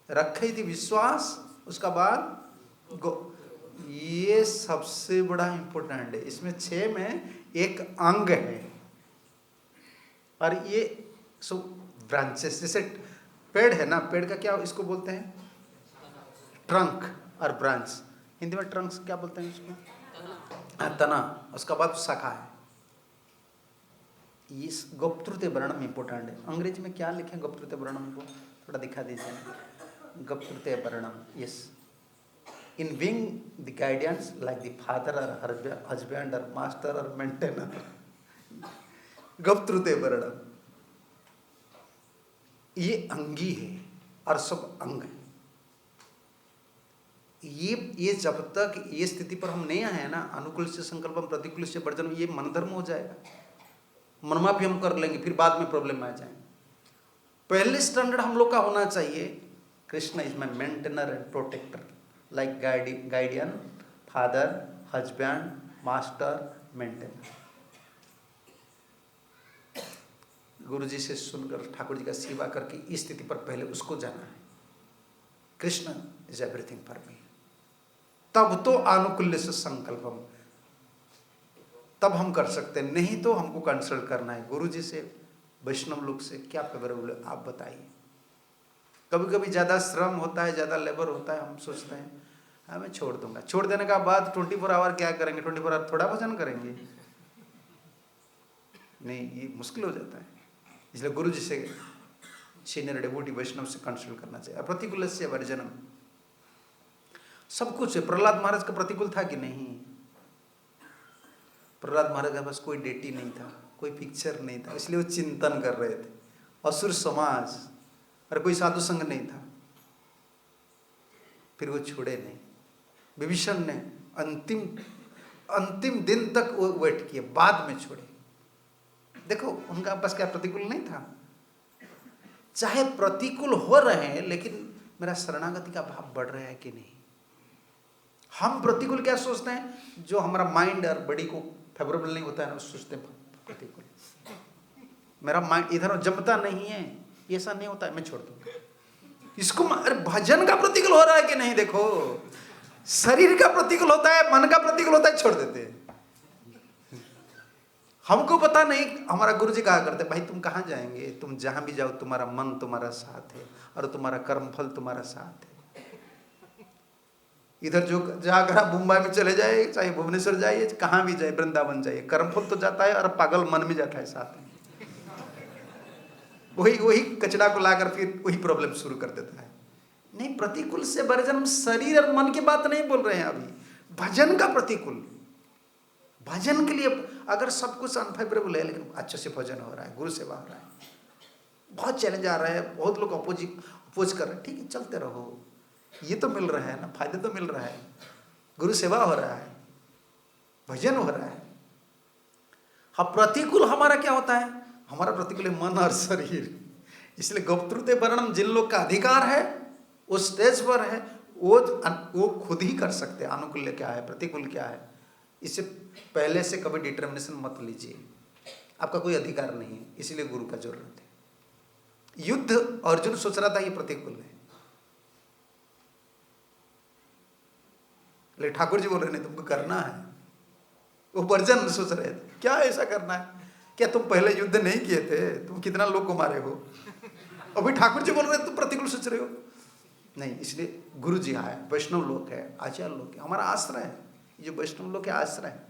रखे थी विश्वास, उसका बाद ये सबसे बड़ा इंपॉर्टेंट है। इसमें 6 में एक अंग है, और ये सब ब्रांचेस, जैसे पेड़ है ना, पेड़ का क्या इसको बोलते हैं, ट्रंक और ब्रांच। हिंदी में ट्रंक क्या बोलते हैं उसको, तना, उसका बाद शाखा है। इस गुप्तृत वर्णम इंपोर्टेंट है। अंग्रेजी में क्या लिखे गुप्तृत वर्णम को, थोड़ा दिखा दीजिए। गुप्तृत वर्णम, yes, in being the guidance like the father और हस्बैंड और मास्टर और मेंटेनर, गुप्तृत वर्णम, ये अंगी है और सब अंग है। ये जब तक ये स्थिति पर हम नहीं आए ना, अनुकूल से संकल्पम प्रतिकूल से वर्जन, ये मन धर्म हो जाएगा। मनमाफी हम कर लेंगे, फिर बाद में प्रॉब्लम आ जाएंगे। पहले स्टैंडर्ड हम लोग का होना चाहिए, Krishna is my maintainer and protector, like guardian, father, husband, master, maintainer. Guru ji से सुनकर, ठाकुर जी का सेवा करके इस स्थिति पर पहले उसको जाना है, Krishna is everything for me. तब तो अनुकूल्य से संकल्पम, तब हम कर सकते हैं। नहीं तो हमको कंसल्ट करना है गुरु जी से, वैष्णव लोग से, क्या फेवरेबल है आप बताइए। कभी कभी ज़्यादा श्रम होता है, ज़्यादा लेबर होता है, हम सोचते हैं हाँ मैं छोड़ दूंगा। छोड़ देने का बाद 24 आवर क्या करेंगे, 24 आवर थोड़ा भजन करेंगे, नहीं, ये मुश्किल हो जाता है। इसलिए गुरु जी से, सीनियर डेवोटी वैष्णव से कंसल्ट करना चाहिए। प्रतिकूल से वर्जनम, सब कुछ है। प्रहलाद महाराज का प्रतिकूल था कि नहीं? प्रहलाद महाराज के पास कोई डेटी नहीं था, कोई पिक्चर नहीं था, इसलिए वो चिंतन कर रहे थे। असुर समाज और कोई साधु संग नहीं था, फिर वो छोड़े नहीं। विभीषण ने अंतिम दिन तक वो वेट किए, बाद में छोड़े। देखो उनका पास क्या प्रतिकूल नहीं था। चाहे प्रतिकूल हो रहे हैं, लेकिन मेरा शरणागति का भाव बढ़ रहा है कि नहीं। हम प्रतिकूल क्या सोचते हैं, जो हमारा माइंड और बॉडी को फेवरेबल नहीं होता है ना, सोचते हैं प्रतिकूल। मेरा माइंड इधर जमता नहीं है, ऐसा नहीं होता है, मैं छोड़ दूंगा इसको। अरे भजन का प्रतिकूल हो रहा है कि नहीं, देखो शरीर का प्रतिकूल होता है, मन का प्रतिकूल होता है, छोड़ देते हैं। हमको पता नहीं। हमारा गुरु जी कहा करते, भाई तुम कहाँ जाएंगे, तुम जहां भी जाओ तुम्हारा मन तुम्हारा साथ है और तुम्हारा कर्मफल तुम्हारा साथ है। इधर जो जहाँ अगर आप मुंबई में चले जाए, चाहे भुवनेश्वर जाइए, कहाँ भी जाए, वृंदावन जाइए, कर्मफल तो जाता है और पागल मन में जाता है साथ में। वही कचरा को लाकर फिर वही प्रॉब्लम शुरू कर देता है। नहीं, प्रतिकूल से वर्जन, हम शरीर और मन की बात नहीं बोल रहे हैं अभी, भजन का प्रतिकूल। भजन के लिए अगर सब कुछ अनफेवरेबल है, लेकिन अच्छे से भजन हो रहा है, गुरु सेवा हो रहा है, बहुत चैलेंज आ रहा है, बहुत लोग अपोज कर रहे हैं, ठीक है चलते रहो, ये तो मिल रहा है ना, फायदे तो मिल रहा है, गुरु सेवा हो रहा है, भजन हो रहा है। हाँ, प्रतिकूल हमारा क्या होता है, हमारा प्रतिकूल है मन और शरीर। इसलिए गुप्तरूते वर्णन जिन लोग का अधिकार है, उस स्टेज पर है, वो खुद ही कर सकते हैं अनुकूल्य क्या है, प्रतिकूल क्या है। इससे पहले से कभी डिटर्मिनेशन मत लीजिए, आपका कोई अधिकार नहीं है, इसलिए गुरु का जरूरत है। युद्ध अर्जुन सोच रहा था ये प्रतिकूल है, लेकिन ठाकुर जी बोल रहे नहीं तुमको करना है। वो वर्जन सोच रहे थे, क्या ऐसा करना है, क्या तुम पहले युद्ध नहीं किए थे, तुम कितना लोग को मारे हो, अभी ठाकुर जी बोल रहे तुम प्रतिकूल सोच रहे हो। नहीं, इसलिए गुरु जी आए, वैष्णव लोग है, आचार्य लोग है, हमारा आश्रय है, ये वैष्णव लोग के आश्रय है।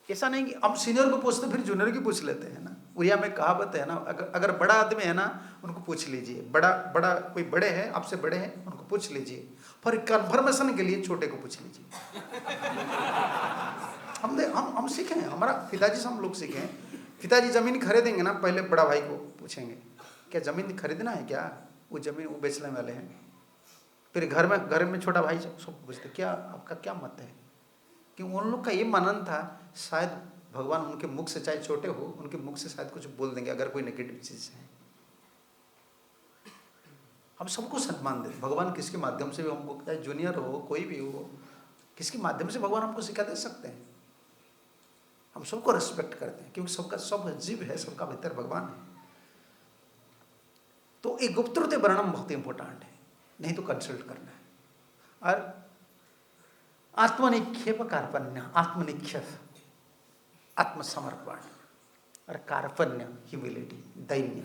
ऐसा नहीं कि हम सीनियर को पूछते फिर जूनियर की पूछ लेते हैं ना। उड़िया में कहावत है ना, अगर बड़ा आदमी है ना उनको पूछ लीजिए, बड़ा कोई बड़े हैं, आपसे बड़े हैं, उनको पूछ लीजिए, पर कंफर्मेशन के लिए छोटे को पूछ लीजिए। हम सीखे हैं, हमारा पिताजी से हम लोग सीखे हैं। पिताजी जमीन खरीदेंगे ना, पहले बड़ा भाई को पूछेंगे क्या जमीन खरीदना है क्या, वो जमीन वो बेचने वाले हैं। फिर घर में छोटा भाई सब पूछते क्या आपका क्या मत है, कि उन लोग का ये मनन था शायद भगवान उनके मुख से, चाहे छोटे हो, उनके मुख से शायद कुछ बोल देंगे अगर कोई नेगेटिव चीज है। हम सबको सम्मान देते, भगवान किसके माध्यम से भी हमको, चाहे जूनियर हो कोई भी हो, किसके माध्यम से भगवान हमको सिखा दे सकते हैं। हम सबको रिस्पेक्ट करते हैं, क्योंकि सबका सब जीव है, सबका भीतर भगवान है। तो एक गुप्तरूते वर्णन बहुत इंपॉर्टेंट है, नहीं तो कंसल्ट करना है। और आत्मनिक्षेप कार्पण्य, आत्मनिक्षेप आत्मसमर्पण, और कार्पण्य ह्यूमिलिटी, दैन्य,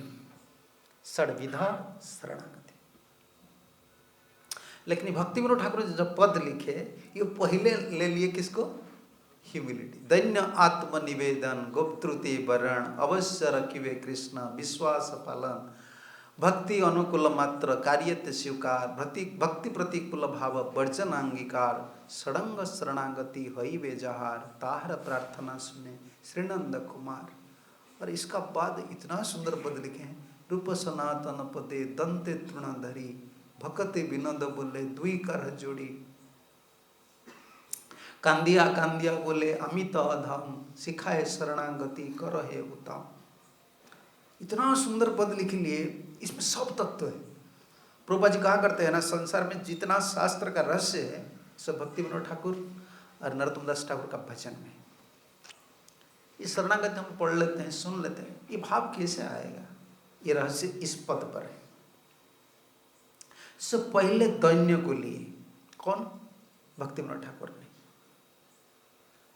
षड्विधा शरणागति। लेकिन भक्ति विनोद ठाकुर जी जब पद लिखे, ये पहले ले लिए किसको, ह्यूमिलिटी, दैन्य आत्मनिवेदन, गुप्तरूते वर्ण, अवश्य रखिवे कृष्ण, विश्वास पालन, भक्ति अनुकूल मात्र, कार्यते स्वीकार, भक्ति प्रतिकूल भाव वर्जन अंगीकार, षडंग शरणागति हईवे जहार, ताहर प्रार्थना सुने श्रीनंद कुमार। और इसका बाद इतना सुंदर पद लिखे हैं, रूप सनातन पदे दंते तृणधरी, भकते विनोद बोले दुई कर जोड़ी, कांदिया कांदिया बोले अमित अधम, सिखाए शरणागति कर हे उत्तम। इतना सुंदर पद लिख लिए, इसमें सब तत्व है। प्रभुपाद जी कहा करते हैं ना, संसार में जितना शास्त्र का रहस्य है सब भक्ति विनोद ठाकुर और नरोत्तम दास ठाकुर का भजन में। ये शरणागति हम पढ़ लेते हैं, सुन लेते हैं, ये भाव कैसे आएगा, ये रहस्य इस पद पर है। सब पहले दैन्य को लिए, कौन, भक्ति विनोद ठाकुर ने।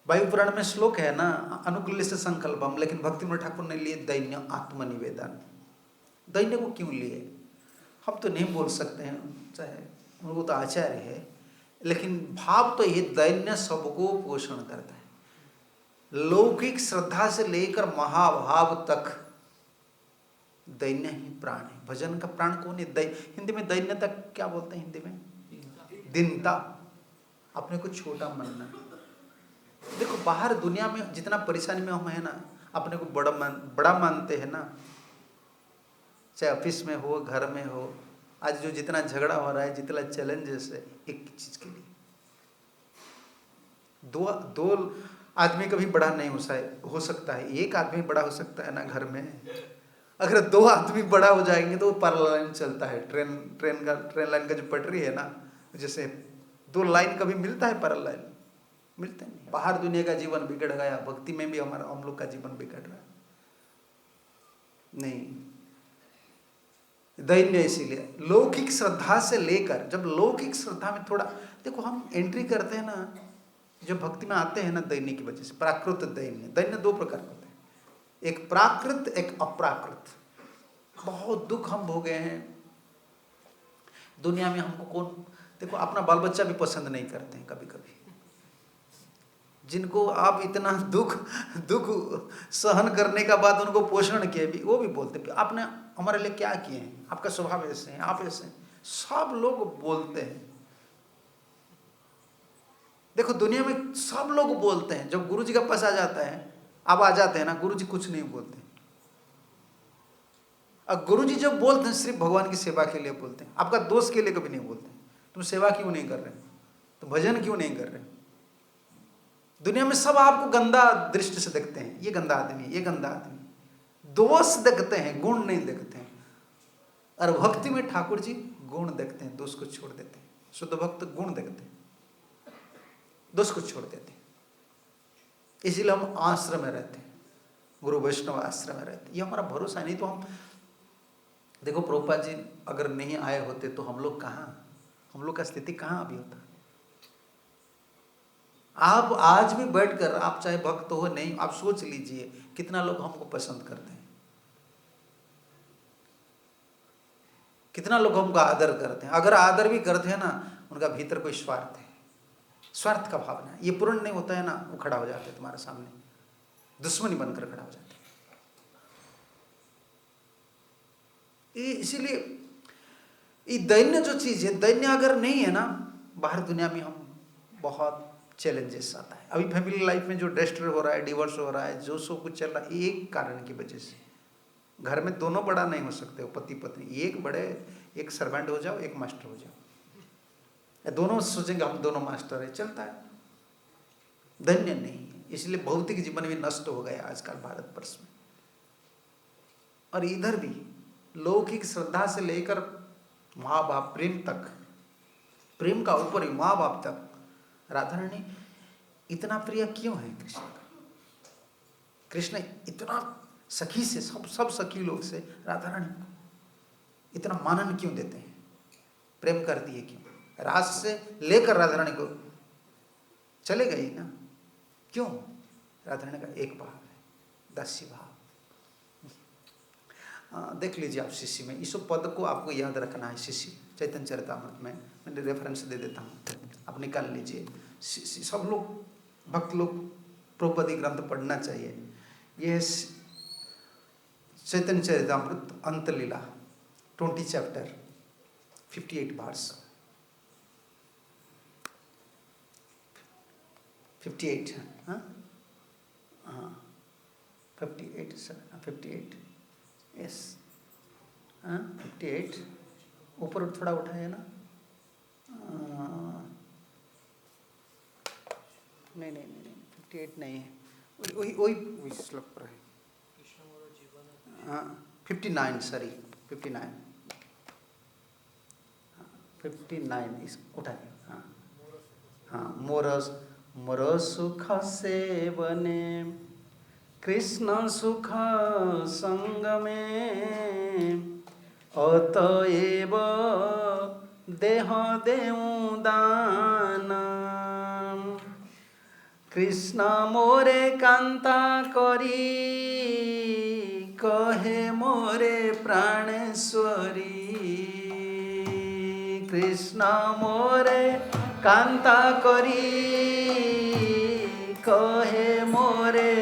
वायु पुराण में श्लोक है ना, अनुकूल्य से संकल्पम, लेकिन भक्ति विनोद ठाकुर ने लिए दैन्य आत्मनिवेदन। दैन्य को क्यों लिए, हम तो नहीं बोल सकते हैं, चाहे उनको तो आचार्य है, लेकिन भाव तो ये दैन्य सबको पोषण करता है। लौकिक श्रद्धा से लेकर महाभाव तक दैन्य ही प्राण है। भजन का प्राण कौन है, हिंदी में दैन्य तक क्या बोलते हैं, हिंदी में दीनता, अपने को छोटा मानना। देखो बाहर दुनिया में जितना परेशानी में हम है ना, अपने को बड़ा मानते हैं ना, चाहे ऑफिस में हो, घर में हो। आज जो जितना झगड़ा हो रहा है, जितना चैलेंजेस है, एक चीज के लिए, दो आदमी कभी बड़ा नहीं हो सकता है, एक आदमी बड़ा हो सकता है ना घर में, अगर 2 आदमी बड़ा हो जाएंगे तो वो पैरेलल लाइन चलता है। ट्रेन लाइन का जो पटरी है ना, जैसे 2 लाइन कभी मिलता है पैरेलल लाइन? मिलते नहीं। बाहर दुनिया का जीवन बिगड़ गया, भक्ति में भी हम लोग का जीवन बिगड़ रहा है। नहीं, दैन्य इसीलिए लौकिक श्रद्धा से लेकर, जब लौकिक श्रद्धा में थोड़ा देखो हम एंट्री करते हैं ना, जो भक्ति में आते हैं ना दैन्य की वजह से, प्राकृत दैन्य। दैन्य 2 प्रकार के होते हैं, एक प्राकृत एक अप्राकृत। बहुत दुख हम भोगे हैं दुनिया में। हमको कौन, देखो अपना बाल बच्चा भी पसंद नहीं करते हैं कभी कभी, जिनको आप इतना दुख सहन करने का बाद उनको पोषण किए भी, वो भी बोलते हैं आपने हमारे लिए क्या किए हैं, आपका स्वभाव ऐसे है, आप ऐसे हैं, सब लोग बोलते हैं। देखो दुनिया में सब लोग बोलते हैं, जब गुरु जी का पास आ जाता है, अब आ जाते हैं ना, गुरु जी कुछ नहीं बोलते। और गुरु जी जब बोलते हैं सिर्फ भगवान की सेवा के लिए बोलते हैं, आपका दोस्त के लिए कभी नहीं बोलते। तुम सेवा क्यों नहीं कर रहे, तुम भजन क्यों नहीं कर रहे। दुनिया में सब आपको गंदा दृष्टि से देखते हैं, ये गंदा आदमी, ये गंदा आदमी, दोष देखते हैं, गुण नहीं देखते हैं। और भक्ति में ठाकुर जी गुण देखते हैं, दोष को छोड़ देते हैं। शुद्ध भक्त गुण देखते हैं, दोष को छोड़ देते हैं। इसीलिए हम आश्रम में रहते हैं, गुरु वैष्णव आश्रम में रहते हैं। ये हमारा भरोसा नहीं तो हम देखो प्रभुपाद जी अगर नहीं आए होते तो हम लोग कहाँ, हम लोग का स्थिति कहाँ अभी होता। आप आज भी बैठकर, आप चाहे भक्त हो नहीं, आप सोच लीजिए कितना लोग हमको पसंद करते हैं, कितना लोग हमको आदर करते हैं। अगर आदर भी करते हैं ना, उनका भीतर कोई स्वार्थ है, स्वार्थ का भावना है, ये पूर्ण नहीं होता है ना, वो खड़ा हो जाते हैं तुम्हारे सामने, दुश्मनी बनकर खड़ा हो जाते हैं। इसीलिए ये दैन्य जो चीज है, दैन्य अगर नहीं है ना, बाहर दुनिया में हम बहुत चैलेंजेस आता है। अभी फैमिली लाइफ में जो डिस्ट्रॉय हो रहा है, डिवोर्स हो रहा है, जो सब कुछ चल रहा है, एक कारण की वजह से। घर में दोनों बड़ा नहीं हो सकते हो, पति पत्नी, एक बड़े, एक सर्वेंट हो जाओ, एक मास्टर हो जाओ, दोनों सोचेंगे हम दोनों मास्टर है, चलता है। धन्य नहीं है, इसलिए भौतिक जीवन भी नष्ट हो गया आजकल भारतवर्ष में। और इधर भी लौकिक श्रद्धा से लेकर माँ बाप प्रेम तक, प्रेम का ऊपर ही माँ बाप तक, राधा रानी इतना प्रिय क्यों है कृष्ण का। कृष्ण इतना सखी से, सब सखी लोग से राधा रानी को इतना मानन क्यों देते हैं, प्रेम कर दिए क्यों। रास से लेकर राधा रानी को चले गई ना, क्यों। राधा रानी का एक भाव है, दासी भाव। देख लीजिए आप शिष्य में, इस पद को आपको याद रखना है। शिष्य चैतन्य चरितामृत में मैंने रेफरेंस दे देता हूँ, आप निकाल लीजिए। सब लोग भक्त लोग प्रभुपदी ग्रंथ पढ़ना चाहिए। ये चैतन्य चरितामृत अंत लीला 20 चैप्टर 58 वर्स 58, हाँ हाँ 58 यस, हाँ 58 ऊपर थोड़ा उठाए ना, नहीं 58 नहीं है, वही श्लोक पर है। हाँ 59, सॉरी 59 इस उठाए। हाँ हाँ, मोर सुख सेवने कृष्ण सुख संग में, अतएव देह देऊ दान। कृष्ण मोरे कांता करी, कहे मोरे प्राणेश्वरी। कृष्ण मोरे कांता करी, कहे मोरे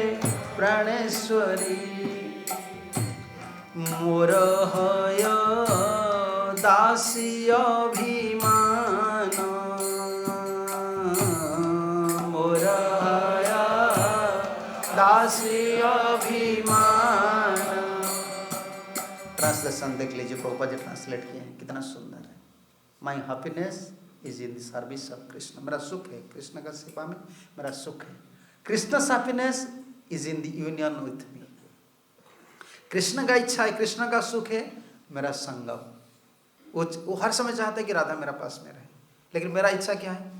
प्राणेश्वरी। मोर हय दासी अभिमान, मोर हय दासी अभिमान। ट्रांसलेशन देख लीजिए, प्रभुपाद जी ट्रांसलेट किए हैं, कितना सुंदर है। My happiness is in the service of Krishna. मेरा सुख है कृष्ण का सेवा में, मेरा सुख है। Krishna's happiness is in the union with me. Krishna का इच्छा है, कृष्ण का सुख है मेरा संगम। वो हर समय चाहता है कि राधा मेरा पास में रहे, लेकिन मेरा इच्छा क्या है?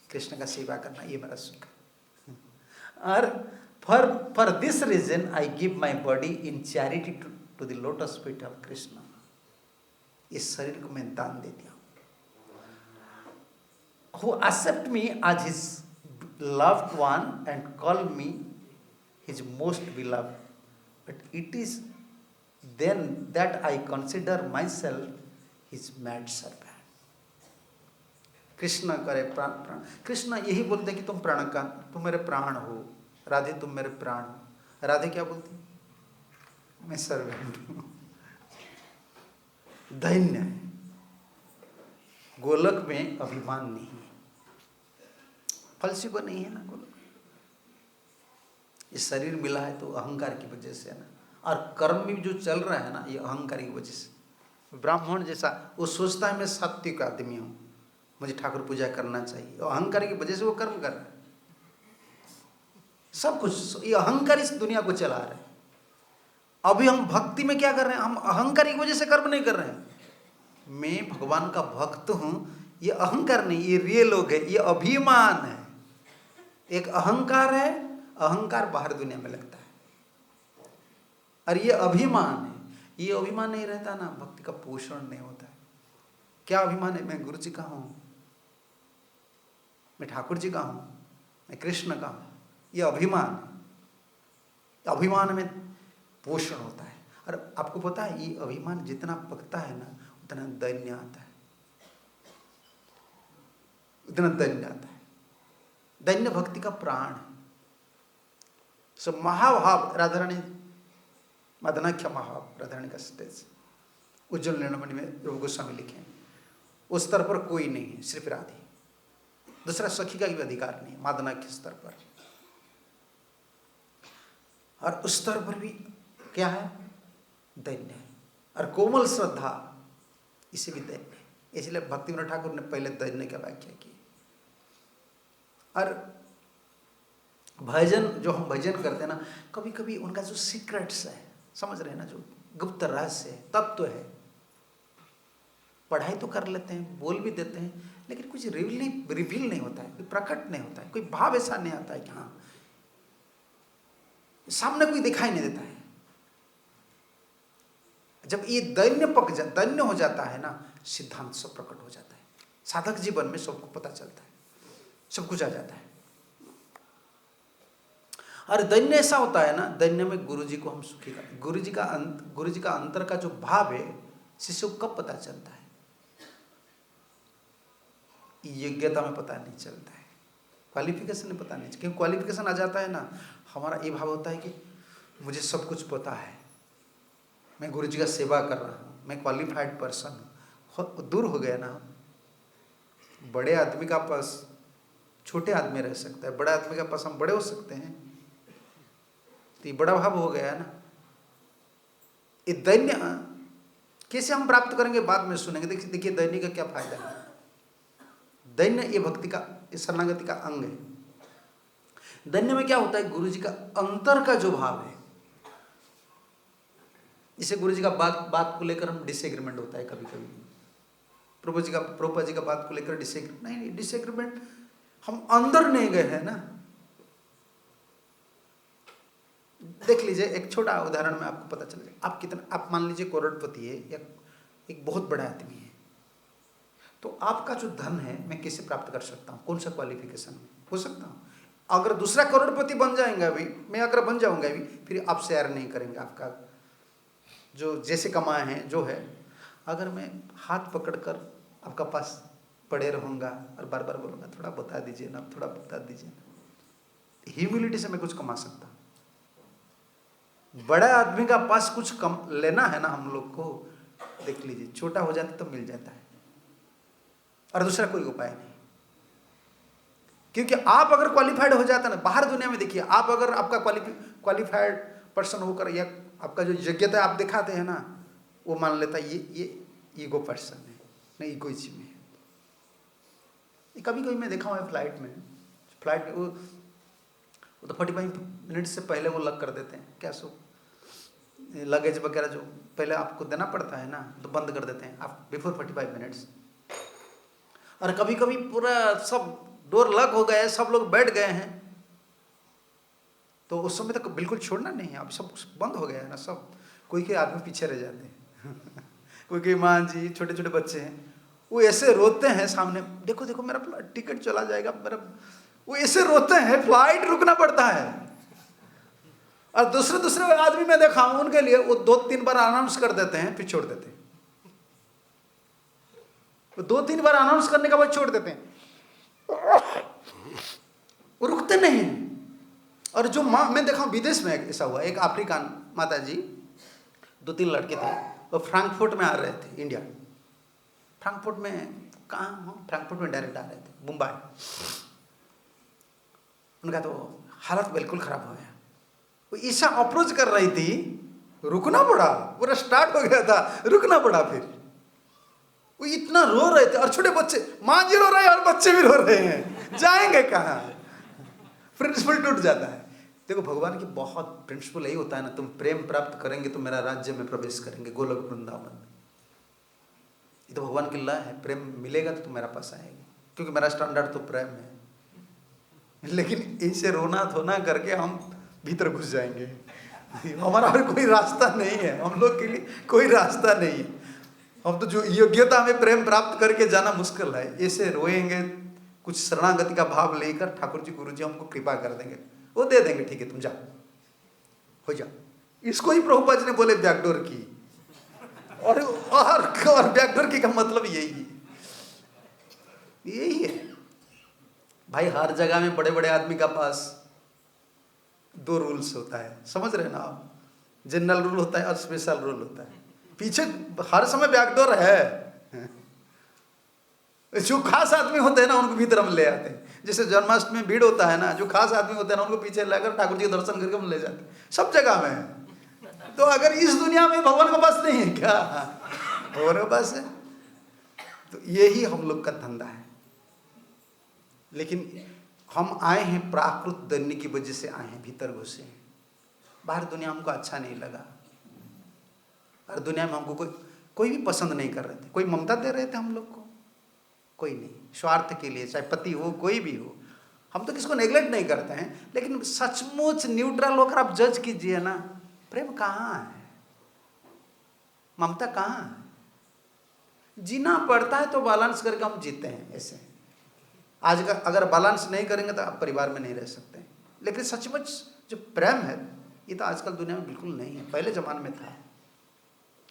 कृष्ण का सेवा करना, ये मेरा सुख है। और for this reason I give my body in charity to the lotus feet of Krishna. इस शरीर को मैं दान दे दिया। Who accept me as his loved one and call me his most beloved, but it is then that I consider myself his mad servant. Krishna करे प्राण प्राण, कृष्ण यही बोलते हैं कि तुम प्राण का, तुम मेरे प्राण हो, राधे तुम मेरे प्राण हो। राधे क्या बोलती? मैं सर्वेंट हूँ। दैन्य है, गोलक में अभिमान नहीं है, फलसिफा नहीं है ना गोलक। ये शरीर मिला है तो अहंकार की वजह से है ना, और कर्म भी जो चल रहा है ना ये अहंकार की वजह से। ब्राह्मण जैसा वो सोचता है मैं सात्विक आदमी हूँ, मुझे ठाकुर पूजा करना चाहिए, और अहंकार की वजह से वो कर्म कर रहा है। सब कुछ ये अहंकार इस दुनिया को चला रहा है। अभी हम भक्ति में क्या कर रहे हैं? हम अहंकार की वजह से कर्म नहीं कर रहे हैं। मैं भगवान का भक्त हूँ, ये अहंकार नहीं, ये रियल लोग है, ये अभिमान है। एक अहंकार है, अहंकार बाहर दुनिया में लगता है, और ये अभिमान है। ये अभिमान नहीं रहता ना, भक्ति का पोषण नहीं होता है। क्या अभिमान है? मैं गुरु जी का हूँ, मैं ठाकुर जी का हूँ, मैं कृष्ण का हूँ, ये अभिमान है। अभिमान में पोषण होता है। और आपको पता है ये अभिमान जितना पकता है ना उतना दैन्य आता है, उतना दैन्य आता है। दैन्य भक्ति का प्राण है। सो महाभाव राधा रानी, मदनाख्य महाभाव राधा रानी का स्टेज उज्जवल नीलमणि में रूप गोस्वामी लिखे, उस स्तर पर कोई नहीं है, सिर्फ राधे। दूसरा सखी का भी अधिकार नहीं है मादनाख्य स्तर पर। और उस स्तर पर भी क्या है? दैन्य है। और कोमल श्रद्धा इसे भी दैन्य है। इसलिए भक्ति विनोद ठाकुर ने पहले दैन्य की व्याख्या की। और भजन जो हम भजन करते हैं ना, कभी कभी उनका जो सीक्रेट्स है, समझ रहे हैं ना, जो गुप्त रहस्य है, तत्व है, पढ़ाई तो कर लेते हैं, बोल भी देते हैं, लेकिन कुछ रिवील नहीं होता है, कोई प्रकट नहीं होता है, कोई भाव ऐसा नहीं आता है कि हाँ सामने कोई दिखाई नहीं देता है। जब ये दैन्य हो जाता है ना, सिद्धांत सब प्रकट हो जाता है। साधक जीवन में सबको पता चलता है, सब कुछ आ जाता है। और दैन्य ऐसा होता है ना, दैन्य में गुरु जी को हम सुखी का, गुरु जी का अंतर का जो भाव है शिष्य को कब पता चलता है? योग्यता में पता नहीं चलता है, क्वालिफिकेशन में पता नहीं चलता। क्योंकि क्वालिफिकेशन आ जाता है ना, हमारा ये भाव होता है कि मुझे सब कुछ पता है, मैं गुरु जी का सेवा कर रहा हूँ, मैं क्वालिफाइड पर्सन हूँ। दूर हो गया ना। बड़े आदमी का पास छोटे आदमी रह सकता है, बड़े आदमी का पास हम बड़े हो सकते हैं, तो ये बड़ा भाव हो गया ना। ये दैन्य कैसे हम प्राप्त करेंगे बाद में सुनेंगे। देखिए दैन्य का क्या फायदा है। दैन्य ये भक्ति का, ये शरणागति का अंग है। दैन्य में क्या होता है? गुरु जी का अंतर का जो भाव है, इसे गुरु जी का बात को लेकर हम डिसएग्रीमेंट होता है कभी कभी। प्रभुपा जी का बात को लेकर डिसएग्रीमेंट नहीं, डिसएग्रीमेंट हम अंदर नहीं गए हैं ना। देख लीजिए, एक छोटा उदाहरण में आपको पता चल जाए। आप मान लीजिए करोड़पति है या एक बहुत बड़ा आदमी है, तो आपका जो धन है मैं कैसे प्राप्त कर सकता हूँ? कौन सा क्वालिफिकेशन में हो सकता हूँ? अगर दूसरा करोड़पति बन जाएगा भी, मैं अगर बन जाऊंगा भी, फिर आप शेयर नहीं करेंगे आपका जो जैसे कमाए हैं जो है। अगर मैं हाथ पकड़कर आपका पास पड़े रहूँगा और बार बार बोलूँगा थोड़ा बता दीजिए ना, थोड़ा बता दीजिए ना, ह्यूमिलिटी से मैं कुछ कमा सकता हूँ। बड़ा आदमी का पास कुछ कम लेना है ना हम लोग को, देख लीजिए छोटा हो जाता तो मिल जाता है, और दूसरा कोई उपाय नहीं। क्योंकि आप अगर क्वालिफाइड हो जाता ना, बाहर दुनिया में देखिए, आप अगर आपका क्वालिफाइड पर्सन होकर या आपका जो योग्यता आप दिखाते हैं ना, वो मान लेता है ये ईगो पर्सन है, नहीं इगोइज्म है। कभी कभी मैं देखा हूँ फ्लाइट में वो तो 45 मिनट से पहले वो लग कर देते हैं, क्या सो लगेज वगैरह जो पहले आपको देना पड़ता है ना, तो बंद कर देते हैं आप बिफोर 45 मिनट्स। और कभी कभी पूरा सब डोर लॉक हो गए, सब लोग बैठ गए हैं, तो उस समय तक बिल्कुल छोड़ना नहीं है, अब सब बंद हो गया है ना सब। कोई के आदमी पीछे रह जाते हैं कोई के माँ जी, छोटे छोटे बच्चे हैं, वो ऐसे रोते हैं सामने, देखो देखो मेरा टिकट चला जाएगा मेरा, वो ऐसे रोते हैं, फ्लाइट रुकना पड़ता है। और दूसरे दूसरे आदमी मैं देखा हूं, उनके लिए वो 2-3 बार अनाउंस कर देते हैं, फिर छोड़ देते हैं। वो 2-3 बार अनाउंस करने के बाद छोड़ देते हैं, वो रुकते नहीं। और जो माँ मैं देखा विदेश में ऐसा हुआ, एक अफ्रीकन माता जी, 2-3 लड़के थे, वो फ्रैंकफर्ट में आ रहे थे, इंडिया। फ्रैंकफर्ट में कहाँ, फ्रैंकफर्ट में डायरेक्ट आ रहे थे मुंबई। उनका तो हालत बिल्कुल खराब हो गया, वो ईसा अप्रोच कर रही थी, रुकना पड़ा, पूरा स्टार्ट हो गया था, रुकना पड़ा। फिर वो इतना रो रहे थे, और छोटे बच्चे, माँ जी रो रहे हैं और बच्चे भी रो रहे हैं, जाएंगे कहाँ, प्रिंसिपल टूट जाता है। देखो भगवान की बहुत प्रिंसिपल यही होता है ना, तुम प्रेम प्राप्त करेंगे तो मेरा राज्य में प्रवेश करेंगे, गोलोक वृंदावन। ये तो भगवान की ला है, प्रेम मिलेगा तो तुम मेरा पास आएगी, क्योंकि मेरा स्टैंडर्ड तो प्रेम है। लेकिन इनसे रोना धोना करके हम भीतर घुस जाएंगे, हमारा और कोई रास्ता नहीं है, हम लोग के लिए कोई रास्ता नहीं है। हम तो जो योग्यता हमें प्रेम प्राप्त करके जाना मुश्किल है, ऐसे रोएंगे, कुछ शरणागति का भाव लेकर ठाकुर जी गुरु जी हमको कृपा कर देंगे, वो दे देंगे, ठीक है तुम जाओ, हो जाओ। इसको ही प्रभुपाद जी ने बोले बैकडोर की, और बैकडोर की का मतलब यही है भाई। हर जगह में बड़े बड़े आदमी का पास 2 रूल्स होता है, समझ रहे ना आप, जनरल रूल होता है और स्पेशल रूल होता है। पीछे हर समय बैकडोर है, जो खास आदमी होते हैं ना उनको भीतर हम ले आते हैं। जैसे जन्माष्टमी में भीड़ होता है ना, जो खास आदमी होते हैं ना उनको पीछे लाकर ठाकुर जी के दर्शन करके हम ले जाते हैं, सब जगह में है। तो अगर इस दुनिया में भगवान के पास नहीं है क्या, भगवान के पास है। तो यही हम लोग का धंधा है। लेकिन हम आए हैं प्राकृत दैन्य की वजह से आए हैं, भीतर घुसे हैं। बाहर दुनिया हमको अच्छा नहीं लगा, और दुनिया में हमको कोई भी पसंद नहीं कर रहे थे, कोई ममता दे रहे थे हम लोग को, कोई नहीं, स्वार्थ के लिए, चाहे पति हो कोई भी हो। हम तो किसको नेग्लेक्ट नहीं करते हैं, लेकिन सचमुच न्यूट्रल होकर आप जज कीजिए ना, प्रेम कहाँ है, ममता कहाँ है। जीना पड़ता है तो बैलेंस करके हम जीते हैं ऐसे। आज का अगर बैलेंस नहीं करेंगे तो आप परिवार में नहीं रह सकते। लेकिन सचमुच जो प्रेम है ये तो आजकल दुनिया में बिल्कुल नहीं है, पहले जमाने में था,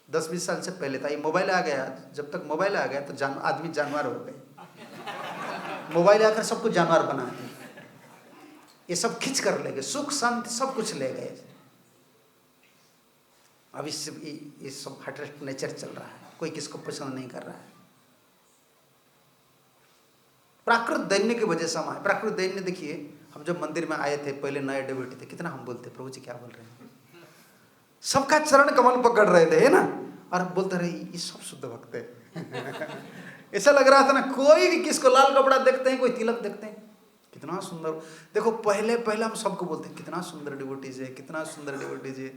10-20 साल से पहले था। ये मोबाइल आ गया, जब तक मोबाइल आ गया तो आदमी जानवर हो गए। मोबाइल आकर सबको जानवर बना दिए, ये सब खींच कर ले गए, सुख शांति सब कुछ ले गए। अब ये सब हट नेचर चल रहा है, कोई किसको पसंद नहीं कर रहा है। प्राकृत दैन्य की वजह से हम आए। प्राकृत दैन्य देखिए, हम जब मंदिर में आए थे पहले नए डेवोटी थे, कितना हम बोलते प्रभु जी क्या बोल रहे हैं, सबका चरण कमल पकड़ रहे थे, है ना, और बोलते रहे ये सब शुद्ध भक्त है। ऐसा लग रहा था ना, कोई भी किसको लाल कपड़ा देखते हैं, कोई तिलक देखते हैं, कितना सुंदर। देखो पहले हम सबको बोलते हैं कितना सुंदर डिवोटीज है, कितना सुंदर डिवोटीज है,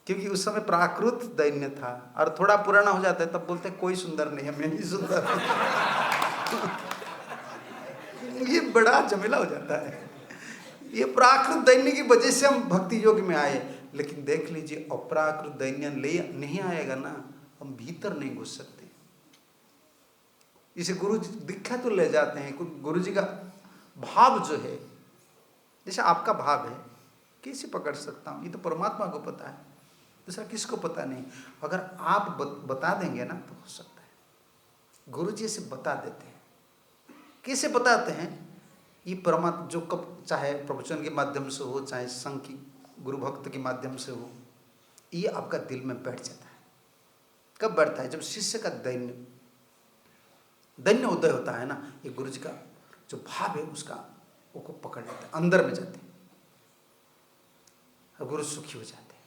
क्योंकि उस समय प्राकृत दैन्य था। और थोड़ा पुराना हो जाता है तब बोलते हैं कोई सुंदर नहीं है, मैं ही सुंदर हूं। ये बड़ा झमेला हो जाता है। ये प्राकृत दैन्य की वजह से हम भक्ति योग में आए। लेकिन देख लीजिए अप्राकृत दैन्य नहीं आएगा ना, हम भीतर नहीं घुस सकते। इसे गुरु जी दीक्षा तो ले जाते हैं, गुरु जी का भाव जो है, जैसे आपका भाव है, कैसे पकड़ सकता हूँ, ये तो परमात्मा को पता है, दूसरा किसको पता नहीं। अगर आप बता देंगे ना तो हो सकता है। गुरु जी से बता देते हैं। कैसे बताते हैं, ये परमात्मा जो कब चाहे प्रवचन के माध्यम से हो, चाहे संघ की गुरु भक्त के माध्यम से हो, ये आपका दिल में बैठ जाता है। कब बैठता है, जब शिष्य का दैन्य उदय होता है ना, ये गुरु जी का जो भाव है उसका वो को पकड़ लेता है, अंदर में जाते हैं, गुरु सुखी हो जाते हैं,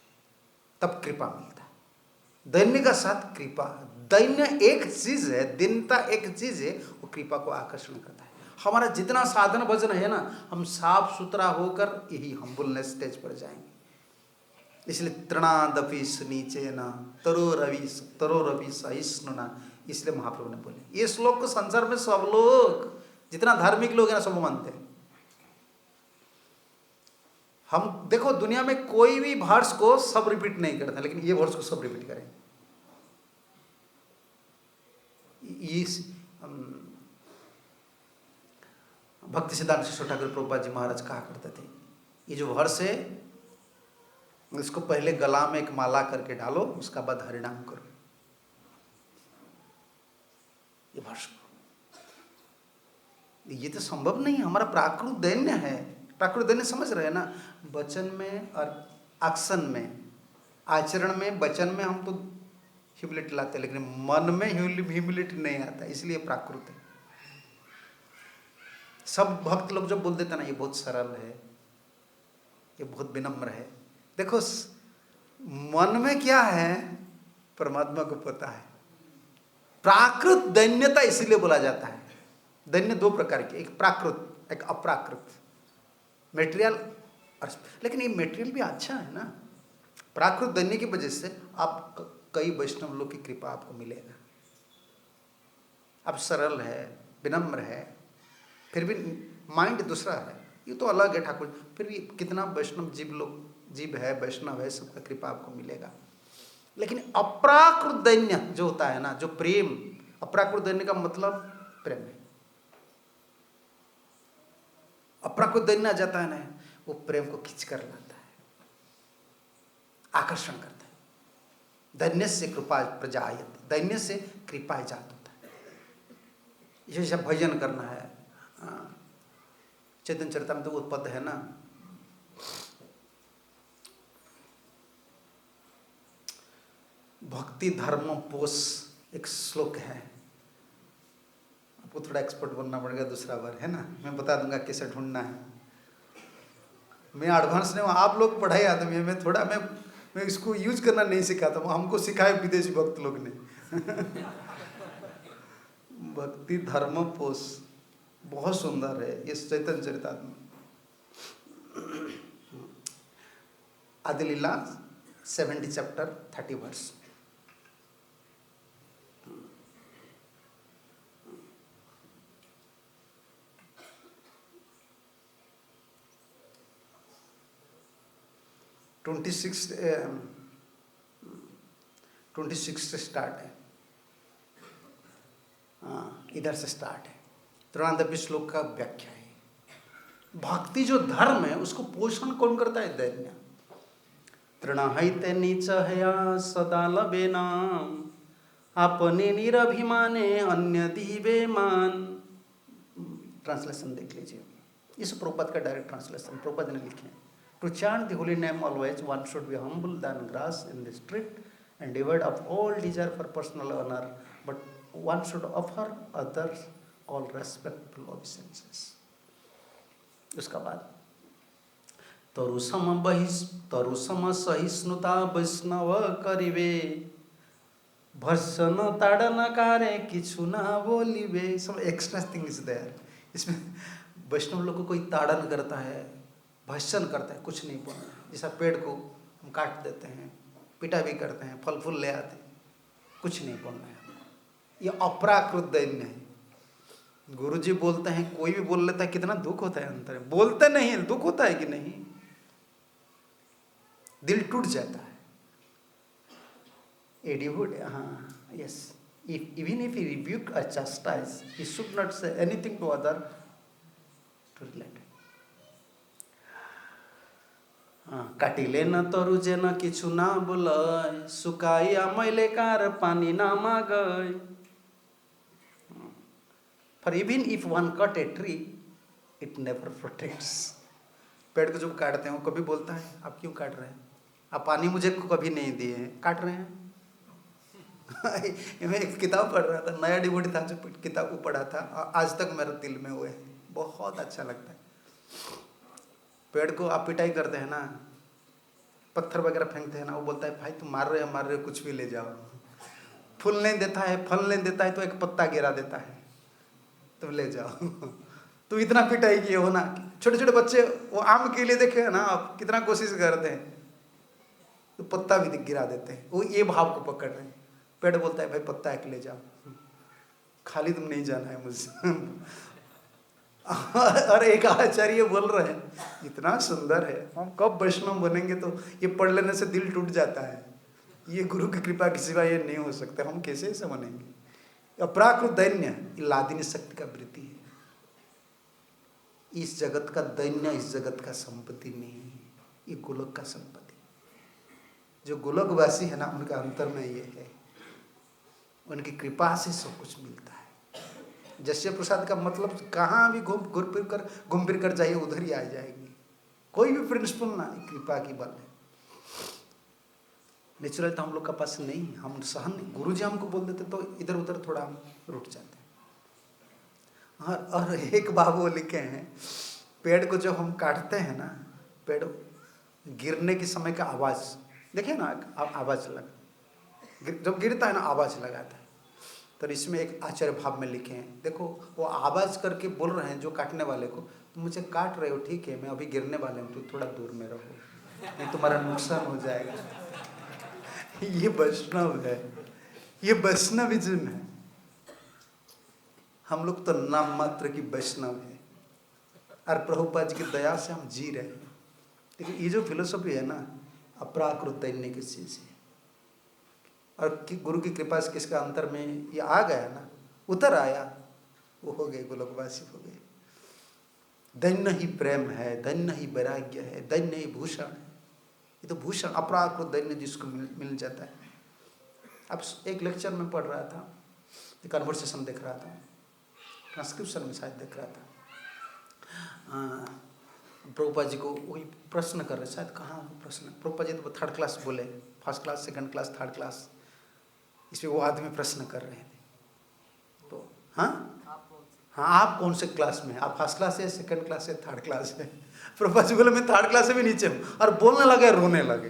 तब कृपा मिलता है। दैन्य का साथ कृपा, दैन्य एक चीज है, दीनता एक चीज है, वो कृपा को आकर्षण करता है। हमारा जितना साधन भजन है ना, हम साफ सुथरा होकर यही हम्बलनेस स्टेज पर जाएंगे। इसलिए तृणादपि सुनीचेन तरोरवि सहिष्णुना, इसलिए महाप्रभु ने बोले। ये श्लोक को संसार में सब लोग, जितना धार्मिक लोग हैं ना, सब मानते हैं। हम देखो दुनिया में कोई भी वर्ड्स को सब रिपीट नहीं करते, लेकिन ये वर्ड्स को सब रिपीट करें। भक्ति सिद्धांत श्री ठाकुर प्रभुपाद जी महाराज कहा करते थे, ये जो वर्ष है इसको पहले गला में एक माला करके डालो, उसका बाद हरिनाम करो। ये वर्ष ये तो संभव नहीं है, हमारा प्राकृत दैन्य है। प्राकृत दैन्य समझ रहे हैं ना, वचन में और एक्शन में, आचरण में, वचन में हम तो ह्यूमिलिटी लाते हैं, लेकिन मन में ह्यूमिलिटी नहीं आता, इसलिए प्राकृत है। सब भक्त लोग जब बोल देते ना ये बहुत सरल है, ये बहुत विनम्र है, देखो मन में क्या है परमात्मा को पता है। प्राकृत दैन्यता इसीलिए बोला जाता है। दैन्य दो प्रकार के, एक प्राकृत एक अप्राकृत, मेटेरियल। लेकिन ये मेटेरियल भी अच्छा है ना। प्राकृत दैन्य की वजह से आप कई वैष्णव लोग की कृपा आपको मिलेगा। आप सरल है, विनम्र है, फिर भी माइंड दूसरा है, ये तो अलग है ठाकुर। फिर भी कितना वैष्णव जीव है, वैष्णव है, सबका कृपा आपको मिलेगा। लेकिन अप्राकृत दैन्य जो होता है ना, जो प्रेम, अप्राकृत दैन्य का मतलब प्रेम है। अप्राकृत दैन्य आ जाता है ना, वो प्रेम को खींच कर लाता है, आकर्षण करता है। दैन्य से कृपा प्रजायत, दैन्य से कृपा जात होता है। जैसे भजन करना है, चैतन्य चरितामृत में तो वो पद है ना, भक्ति धर्म पोष, एक श्लोक है। आपको थोड़ा एक्सपर्ट बनना पड़ेगा, दूसरा बार है ना, मैं बता दूंगा कैसे ढूंढना है। मैं एडवांस नहीं हूँ, आप लोग पढ़ाई आदमी है, मैं इसको यूज करना नहीं सिखाता हूँ, हमको सिखाए विदेशी भक्त लोग ने। भक्ति धर्म पोष बहुत सुंदर है, ये चैतन्य चरितामृत आदि लीला 70 चैप्टर 30 वर्स। ट्वेंटी सिक्स से स्टार्ट है, इधर से स्टार्ट है। तृणादपि श्लोक का व्याख्या है। भक्ति जो धर्म है उसको पोषण कौन करता है? दैन्य। तृणाहैते नीच हया सदा लबे नाम, अपने निरभिमाने अन्य दीवे मान। ट्रांसलेशन देख लीजिए, इस प्रभुपाद का डायरेक्ट ट्रांसलेशन प्रभुपाद ने लिखे हैं। To chant the holy name always, one should be humble than grass in the street and devoid of all desire for personal honor, but one should offer others all respectful obeisances. उसका बाद तरुसम सहिष्णुता वैष्णव करिवे, version ताड़न कारे किछु ना बोलिवे। सब extra thing is there. इसमें वैष्णव लोग को कोई ताड़न करता है, भर्सन करता है, कुछ नहीं बोलना। जैसा पेड़ को हम काट देते हैं, पिटा भी करते हैं, फल फूल ले आते हैं, कुछ नहीं बोलना है। ये अपराकृत दैन्य है। गुरुजी बोलते हैं, कोई भी बोल लेता है, कितना दुख होता है अंतर में। बोलते नहीं है, दुख होता है कि नहीं? दिल टूट जाता है। एडिवुड, हाँ, yes, even if he rebuke or chastise, he should not say anything to other to relate. काटिले न तरुजे न किछु ना बोलय, सुकाइया मैले कार पानी ना मागय। For even if one cut a tree, it never protects. पेड़ को जब काटते हैं वो कभी बोलता है आप क्यों काट रहे हैं, आप पानी मुझे कभी नहीं दिए हैं, काट रहे हैं। मैं एक किताब पढ़ रहा था, नया डिवोटी था जो किताब को पढ़ा था, आज तक मेरे दिल में हुए, बहुत अच्छा लगता है। पेड़ को आप पिटाई करते हैं ना, पत्थर वगैरह फेंकते हैं ना, वो बोलता है भाई तुम मार रहे हो कुछ भी ले जाओ। फूल नहीं देता है, फल नहीं देता है, तो एक पत्ता गिरा देता है, तुम ले जाओ। तुम इतना पिटाई किए हो ना। छोटे छोटे बच्चे वो आम के लिए देखे ना आप, कितना कोशिश करते हैं, तो पत्ता भी गिरा देते हैं, वो ये भाव को पकड़ रहे हैं। पेड़ बोलता है भाई पत्ता एक ले जाओ, खाली तुम नहीं जाना है मुझसे। और एक आचार्य बोल रहे हैं इतना सुंदर है, हम कब वैष्णव बनेंगे, तो ये पढ़ लेने से दिल टूट जाता है, ये गुरु की कृपा के सिवा ये नहीं हो सकता, हम कैसे ऐसे बनेंगे। अपराकृत दैन्य ये लादिनी शक्ति का वृत्ति है। इस जगत का दैन्य इस जगत का संपत्ति नहीं है, ये गोलक का संपत्ति। जो गोलकवासी है ना, उनका अंतर में ये है, उनकी कृपा से सब कुछ मिलता है। जश्य प्रसाद का मतलब कहाँ भी घूम फिर कर जाइए उधर ही आ जाएगी। कोई भी प्रिंसिपल ना, कृपा की बल है। नेचुरल तो हम लोग का पास नहीं, हम सहन नहीं। गुरु जी हमको बोल देते तो इधर उधर थोड़ा हम रुक जाते हैं। और एक बाबू लिखे हैं, पेड़ को जब हम काटते हैं ना, पेड़ गिरने के समय का आवाज देखिए ना, आवाज लगा, जब गिरता है ना आवाज लगाता है। तो इसमें एक आचार्य भाव में लिखे हैं, देखो वो आवाज करके बोल रहे हैं जो काटने वाले को, तुम मुझे काट रहे हो ठीक है, मैं अभी गिरने वाले हूँ, तुम थोड़ा दूर में रहो, नहीं तुम्हारा नुकसान हो जाएगा। ये वैष्णव है, ये वैष्णविज्म है। हम लोग तो नाम मात्र की वैष्णव है, और प्रभुपाद जी की दया से हम जी रहे हैं। लेकिन ये जो फिलोसफी है ना, अपराकृत दैन्य की चीज है, और गुरु की कृपा से किसका अंतर में ये आ गया ना, उतर आया, वो हो गए गोलकवासी हो गए। दैन्य ही प्रेम है, दैन्य ही वैराग्य है, दैन्य ही भूषण है। ये तो भूषण अपराकृत दैन्य जिसको मिल जाता है। अब एक लेक्चर में पढ़ रहा था, कन्वर्सेशन देख रहा था, ट्रांसक्रिप्शन में शायद देख रहा था, प्रभुपाद जी को वही प्रश्न कर रहे, शायद कहाँ प्रश्न, प्रभुपाद जी तो 3rd क्लास बोले, 1st class 2nd class 3rd class, इसमें वो आदमी प्रश्न कर रहे थे। तो हाँ आप कौन से क्लास में, आप 1st क्लास है, 2nd क्लास है, 3rd क्लास है? प्रभुपाद जी बोले मैं 3rd क्लास से भी नीचे हूँ, और बोलने लगे, रोने लगे,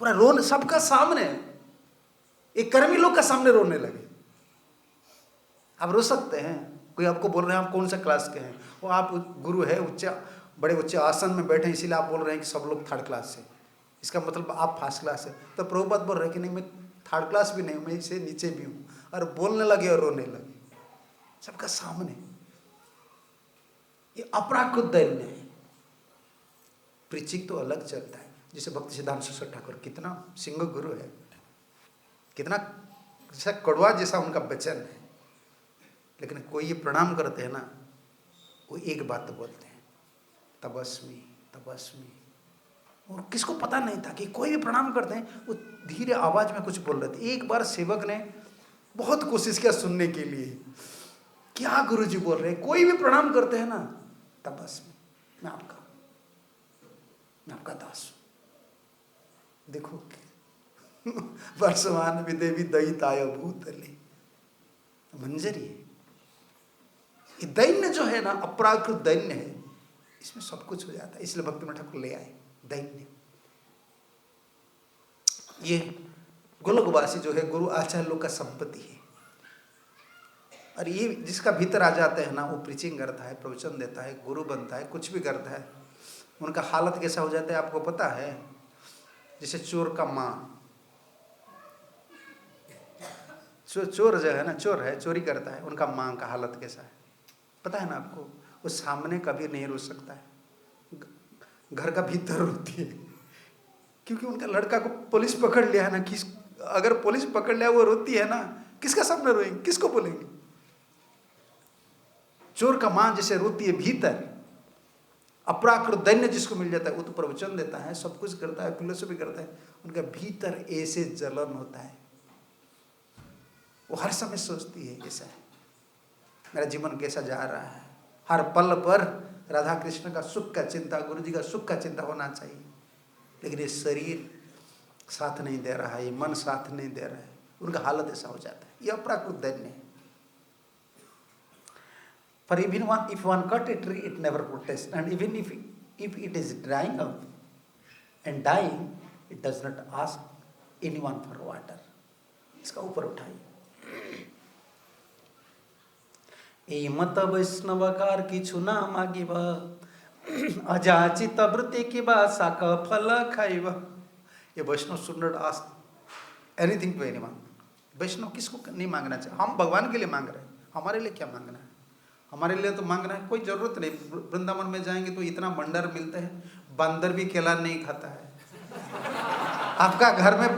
पूरा रोने, सबका सामने, एक कर्मी लोग का सामने रोने लगे। आप रो सकते हैं, कोई आपको बोल रहे हैं आप कौन से क्लास के हैं, वो आप गुरु है, बड़े ऊंचे आसन में बैठे, इसीलिए आप बोल रहे हैं कि सब लोग 3rd क्लास से, इसका मतलब आप 1st क्लास है। तो प्रभुपाद बोल रहे हैं कि नहीं, मैं 3rd क्लास भी नहीं हूँ, मैं इससे नीचे भी हूँ, और बोलने लगे और रोने लगे सबका सामने। ये अपराकृत दैन्य है। प्रीचिंग तो अलग चलता है, जैसे भक्ति सिद्धांत सरस्वती ठाकुर कितना सिंह गुरु है, कितना जैसा कड़वा जैसा उनका वचन है, लेकिन कोई ये प्रणाम करते हैं ना, वो एक बात तो बोलते हैं, तपस्वी तपस्वी। और किसको पता नहीं था कि कोई भी प्रणाम करते हैं, वो धीरे आवाज में कुछ बोल रहे थे। एक बार सेवक ने बहुत कोशिश किया सुनने के लिए, क्या गुरुजी बोल रहे हैं, कोई भी प्रणाम करते हैं ना, तपस्वी, मैं आपका दास हूं। देखो वर्षमान विदेवी दयिताय भूतले, मंजरी है। ये दैन्य जो है ना, अपराकृत दैन्य है, इसमें सब कुछ हो जाता है। इसलिए भक्ति में ठाकुर ले आए दैन्य। ये गोलकवासी जो है गुरु आचार्य लोग का संपत्ति है, और ये जिसका भीतर आ जाते हैं ना, वो प्रीचिंग करता है, प्रवचन देता है, गुरु बनता है, कुछ भी करता है, उनका हालत कैसा हो जाता है आपको पता है? जैसे चोर का माँ, चोर जो है ना, चोर है, चोरी करता है, उनका माँ का हालत कैसा है पता है ना आपको? वो सामने कभी नहीं रो सकता है, घर का भीतर रोती है, क्योंकि उनका लड़का को पुलिस पकड़ लिया है ना। अगर पुलिस पकड़ लिया वो रोती है ना, किसका सामने रोएंगे, किसको बोलेंगे? चोर का माँ जैसे रोती है भीतर, अपराकृत दैन्य जिसको मिल जाता है, वो तो प्रवचन देता है, सब कुछ करता है, फिलोसफी करता है, उनका भीतर ऐसे जलन होता है, वो हर समय सोचती है कैसा है मेरा जीवन, कैसा जा रहा है। हर पल पर राधा कृष्ण का सुख का चिंता, गुरु जी का सुख का चिंता होना चाहिए। लेकिन ये शरीर साथ नहीं दे रहा है, ये मन साथ नहीं दे रहा है, उनका हालत ऐसा हो जाता है। ये अपराकृत दैन्य है। For even if one cut a tree, it never protests, and even if it is drying up and dying, it does not ask anyone for water. इसका ऊपर उठाइए। ए मत वैष्णवकार किछु ना मागिब, अजाचित वृत्ति की बासा का फल खाइब। ये Vaishnava should not ask anything to anyone. Vaishnava किसको नहीं मांगना चाहिए। हम भगवान के लिए मांग रहे हैं, हमारे लिए क्या मांगना है। हमारे लिए तो मांगना है कोई जरूरत नहीं। वृंदावन में जाएंगे तो इतना भंडार मिलते हैं, बंदर भी केला नहीं खाता है। आपका घर में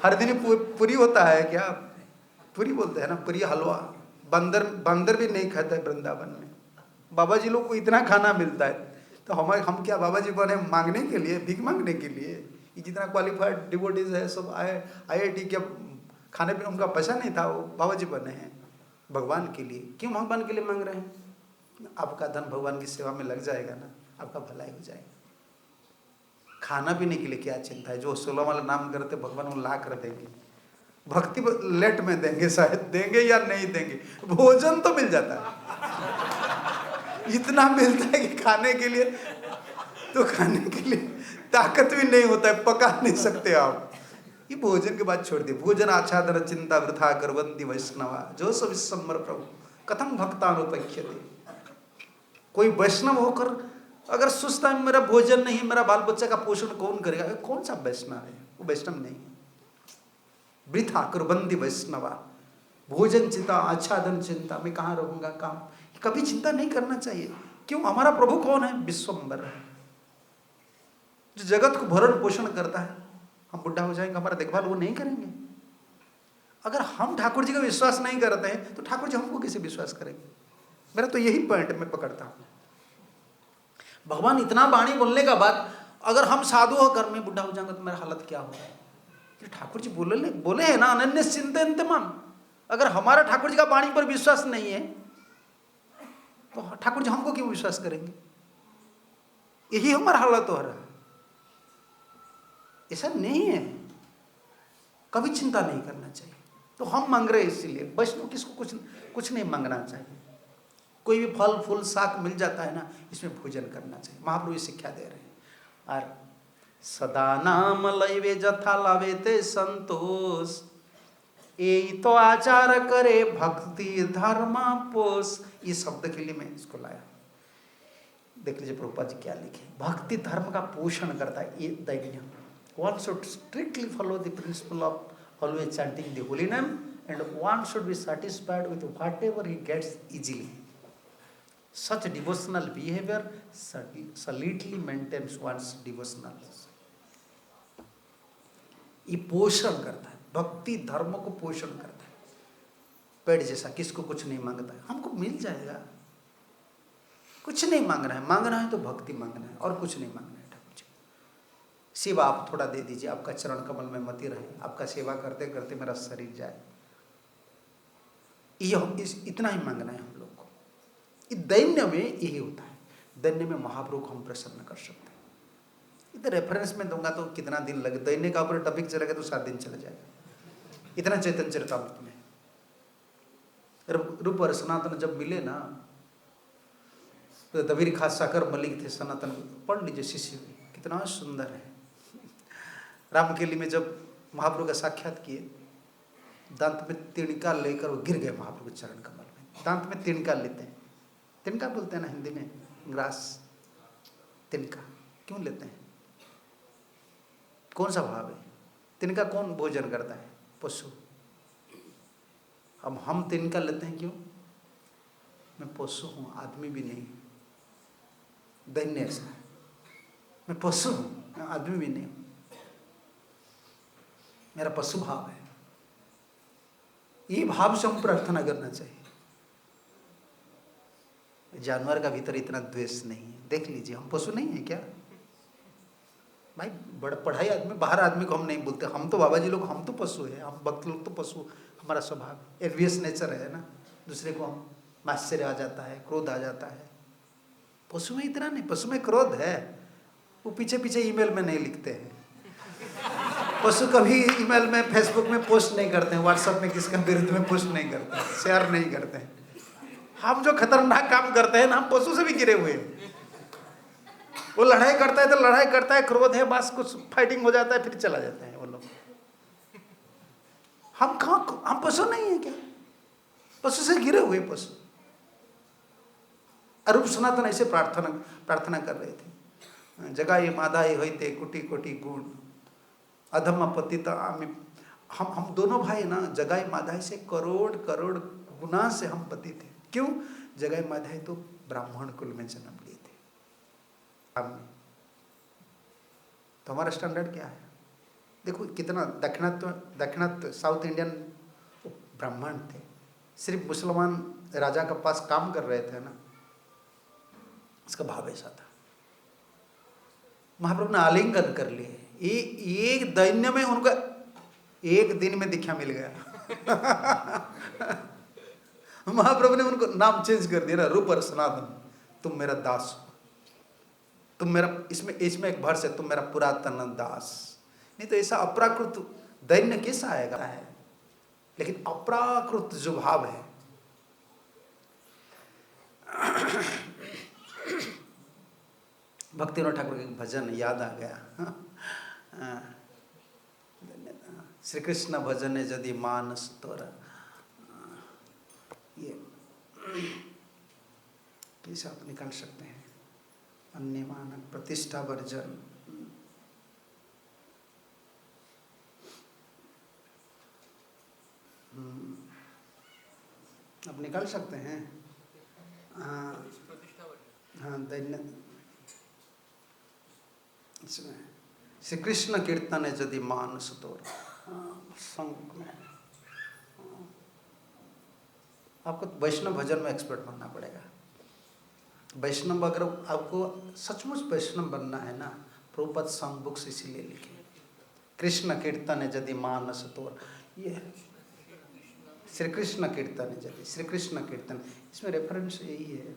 हर दिन पूरी होता है क्या? पूरी बोलते हैं ना, पूरी हलवा। बंदर भी नहीं खाता है वृंदावन में। बाबा जी लोग को इतना खाना मिलता है, तो हम क्या बाबा जी बने मांगने के लिए, भीख मांगने के लिए? ये जितना क्वालिफाइड डिवोटीज है सब IIT के खाने पीने उनका पैसा नहीं था, वो बाबा जी बने हैं भगवान के लिए। क्यों भगवान के लिए मांग रहे हैं? आपका धन भगवान की सेवा में लग जाएगा ना, आपका भलाई हो जाएगा। खाना पीने के लिए क्या चिंता है? जो 16 वाला नाम करते भगवान वो ला कर देंगे। भक्ति लेट में देंगे, शायद देंगे या नहीं देंगे, भोजन तो मिल जाता है। इतना मिलता है कि खाने के लिए, तो खाने के लिए ताकत भी नहीं होता है, पका नहीं सकते आप। ये भोजन के बाद छोड़ दिए। भोजन आच्छादन चिंता वृथा करवंती वैष्णवा जो सब विस्मर प्रभु कथम भक्तानुपैक्ष्यते। कोई वैष्णव होकर अगर सोचता है मेरा भोजन नहीं, मेरा बाल बच्चा का पोषण कौन करेगा, कौन सा वैष्णव है? वो वैष्णव नहीं है। वृथा कुर्वन्ति वैष्णवा। भोजन चिंता आच्छादन चिंता, मैं कहाँ रहूंगा, काम, कभी चिंता नहीं करना चाहिए। क्यों? हमारा प्रभु कौन है? विश्वम्बर है, जो जगत को भरण पोषण करता है। हम बुढ़ा हो जाएंगे, हमारा देखभाल वो नहीं करेंगे। अगर हम ठाकुर जी का विश्वास नहीं करते हैं तो ठाकुर जी हमको कैसे विश्वास करेंगे? मेरा तो यही पॉइंट मैं पकड़ता हूँ। भगवान इतना वाणी बोलने का बाद अगर हम साधु होकर मैं बुढ़ा हो जाऊंगा तो मेरा हालत क्या होगा? ठाकुर जी बोले हैं ना, अनन्य चिंतयन्तमाम। अगर हमारा ठाकुर जी का वाणी पर विश्वास नहीं है तो ठाकुर जी हमको क्यों विश्वास करेंगे? यही हमारा हालत हो रहा है। ऐसा नहीं है, कभी चिंता नहीं करना चाहिए। तो हम मांग रहे हैं, इसीलिए वैष्णव किसको कुछ नहीं मांगना चाहिए। कोई भी फल फूल शाक मिल जाता है ना, इसमें भोजन करना चाहिए। महाप्रभु ये शिक्षा दे रहे हैं। और सदा नाम लैवे जथा लावे ते संतोष, यही तो आचार करे भक्ति धर्म पोष। इस शब्द के लिए मैं इसको लाया। देख लीजिए प्रभुपाद जी क्या लिखे। भक्ति धर्म का पोषण करता है ये दैन्य। One should strictly follow the principle of always chanting the holy name, and one should be satisfied with whatever he gets easily. Such devotional behavior solidly maintains one's devotional. ये पोषण करता है, भक्ति धर्म को पोषण करता है। पेड़ जैसा किसको कुछ नहीं मांगता है, हमको मिल जाएगा। कुछ नहीं मांगना है तो भक्ति मांगना है, और कुछ नहीं मांगना है। सेवा आप थोड़ा दे दीजिए, आपका चरण कमल में मति रहे, आपका सेवा करते करते मेरा शरीर जाए, इतना ही मांगना है हम लोग को। दैन्य में यही होता है। दैन्य में महाप्रभु को हम प्रसन्न कर सकते हैं। इधर रेफरेंस में दूंगा तो कितना दिन लगे, दैन्य का ऊपर टॉपिक चलेगा तो 7 दिन चला जाएगा। इतना चैतन्य चरितामृत में रूप और सनातन जब मिले ना, तो दबीर खास साकर मलिक थे सनातन। पढ़ लीजिए शिष्य, कितना सुंदर है। रामकेली में जब महाप्रभु का साक्षात किए, दांत में तिनका लेकर वो गिर गए महाप्रभु के चरण कमल में। दांत में तिनका लेते हैं, तिनका बोलते हैं ना हिंदी में, ग्रास, तिनका क्यों लेते हैं? कौन सा भाव है? तिनका कौन भोजन करता है? पशु। अब हम तिनका लेते हैं क्यों? मैं पशु हूँ, आदमी भी नहीं। दैन्य ऐसा है, मैं पशु हूँ, मैं आदमी भी नहीं हूँ, मेरा पशु भाव है। ये भाव से हम प्रार्थना करना चाहिए। जानवर का भीतर इतना द्वेष नहीं है। देख लीजिए, हम पशु नहीं है क्या भाई? बड़ा पढ़ाई आदमी, बाहर आदमी को हम नहीं बोलते, हम तो बाबा जी लोग, हम तो पशु है, हम भक्त लोग तो पशु, हमारा स्वभाव एनवियस नेचर है ना। दूसरे को हम आश्चर्य आ जाता है, क्रोध आ जाता है। पशु में इतना नहीं, पशु में क्रोध है, वो पीछे पीछे ईमेल में नहीं लिखते हैं। पशु कभी ईमेल में, फेसबुक में पोस्ट नहीं करते हैं, व्हाट्सएप में किसका विरुद्ध में पोस्ट नहीं करते हैं, शेयर नहीं करते हैं। हम जो खतरनाक काम करते हैं ना, हम पशु से भी गिरे हुए हैं। वो लड़ाई करता है तो लड़ाई करता है, क्रोध है, बस कुछ फाइटिंग हो जाता है, फिर चला जाता है वो लोग। हम कहाँ, हम पशु नहीं है क्या? पशु से गिरे हुए पशु। अरूप सनातन ऐसे प्रार्थना कर रहे थे। जगा ये मादा ये होते कोटि कोटि गुण, अधम पतित हम दोनों भाई ना जगाई माधाई से करोड़ करोड़ गुना से हम पति थे। क्यों? जगाई माधाई तो ब्राह्मण कुल में जन्म लिए थे। तो हमारा स्टैंडर्ड क्या है? देखो कितना दक्षिणात्य साउथ इंडियन ब्राह्मण थे, सिर्फ मुसलमान राजा के पास काम कर रहे थे ना, इसका भाव ऐसा था। महाप्रभु ने आलिंगन कर लिए, एक दैन्य में उनका एक दिन में दीक्षा मिल गया। महाप्रभु ने उनको नाम चेंज कर दिया ना, रूप और सनातन, तुम मेरा दास हो, तुम मेरा, इसमें एक वर्ष है, तुम मेरा पुरातन दास। नहीं तो ऐसा अप्राकृत दैन्य कैसा आएगा है? लेकिन अप्राकृत जो भाव है, भक्तिविनोद ठाकुर के भजन याद आ गया। श्री कृष्ण भजन यदि मानस तोरा, ये कैसे आप निकाल सकते हैं? अन्य मानक प्रतिष्ठा वर्जन, आप निकाल सकते हैं? हाँ दैन्य, इसमें श्री कृष्ण कीर्तन यदि मानस तोरा, संग में आपको वैष्णव भजन में एक्सपर्ट बनना पड़ेगा। वैष्णव अगर आपको सचमुच वैष्णव बनना है ना, प्रभुपद सॉन्ग बुक्स इसीलिए लिखे, कृष्ण कीर्तन यदि मानस तोरा, ये श्री कृष्ण कीर्तन यदि, श्री कृष्ण कीर्तन, इसमें रेफरेंस यही है,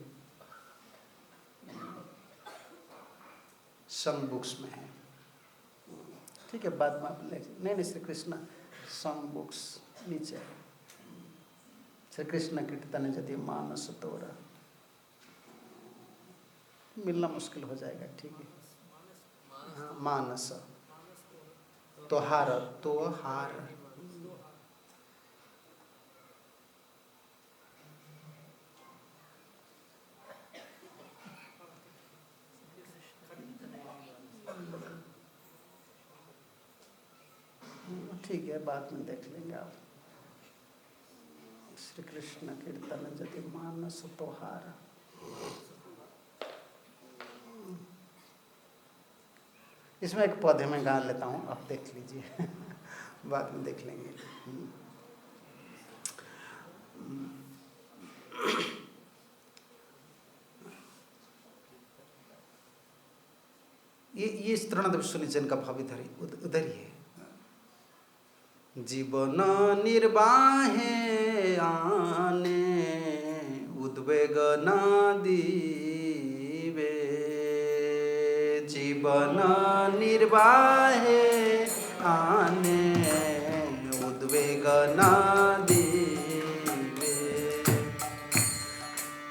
सॉन्ग बुक्स में है। ठीक है, बाद में आप नहीं श्री कृष्ण सॉन्ग बुक्स नीचे है, श्री कृष्ण कीर्तन यदि मानस तोरा, मिलना मुश्किल हो जाएगा। ठीक है, हाँ मानस तोहार, तोहार, ठीक है, बाद में देख लेंगे आप। श्री कृष्ण कीर्तन यदि मानस तोहार, इसमें एक पौधे में गा लेता हूँ, आप देख लीजिए। बाद में देख लेंगे। ये स्त्रणदेव सुनिचन का भाव उधर ही है। जीवन निर्वाहे आने उद्वेग न दीवे, जीवन निर्वाहे आने उद्वेग न दीवे,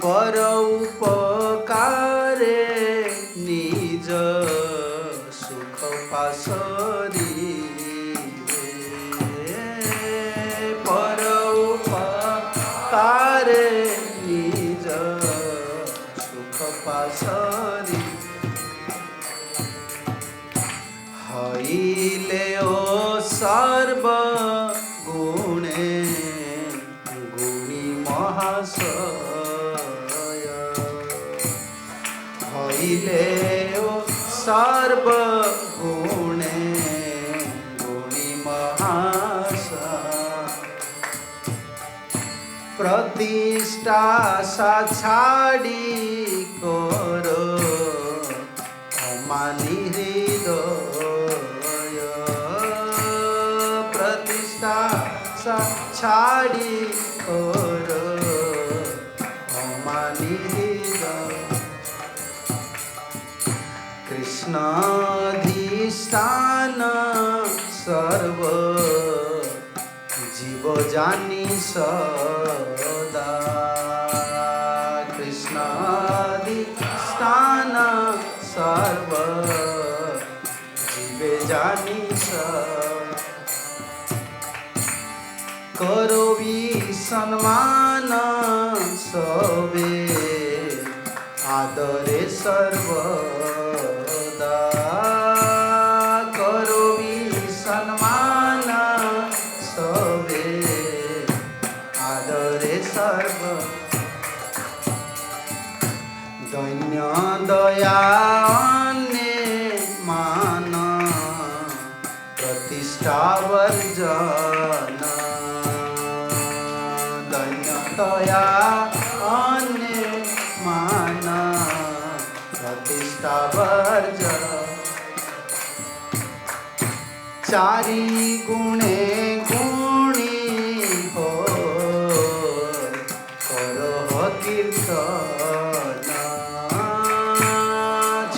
पर उपकारे निज सुख पासरी, निज सुख पासरी, हईले ओ सर्व गुणे गुणी महाशय, हईले ओ सर्व गुणे गुणी महाशय, प्रतिष्ठा साछाड़ी करो अमानी हृदय, प्रतिष्ठा साछाड़ी करो अमानी हृदय, कृष्णाधिष्ठान सर्व जीव जानी सदा, कृष्णाधिष्ठान सर्व जीवे जानी सदा, करो भी सम्मान सबे आदरे सर्वदा, करो भी प्रतिष्ठा वर्जन दया अन्य मान प्रतिष्ठा वर्जन चारि गुणे गुणी हो करो कीर्तन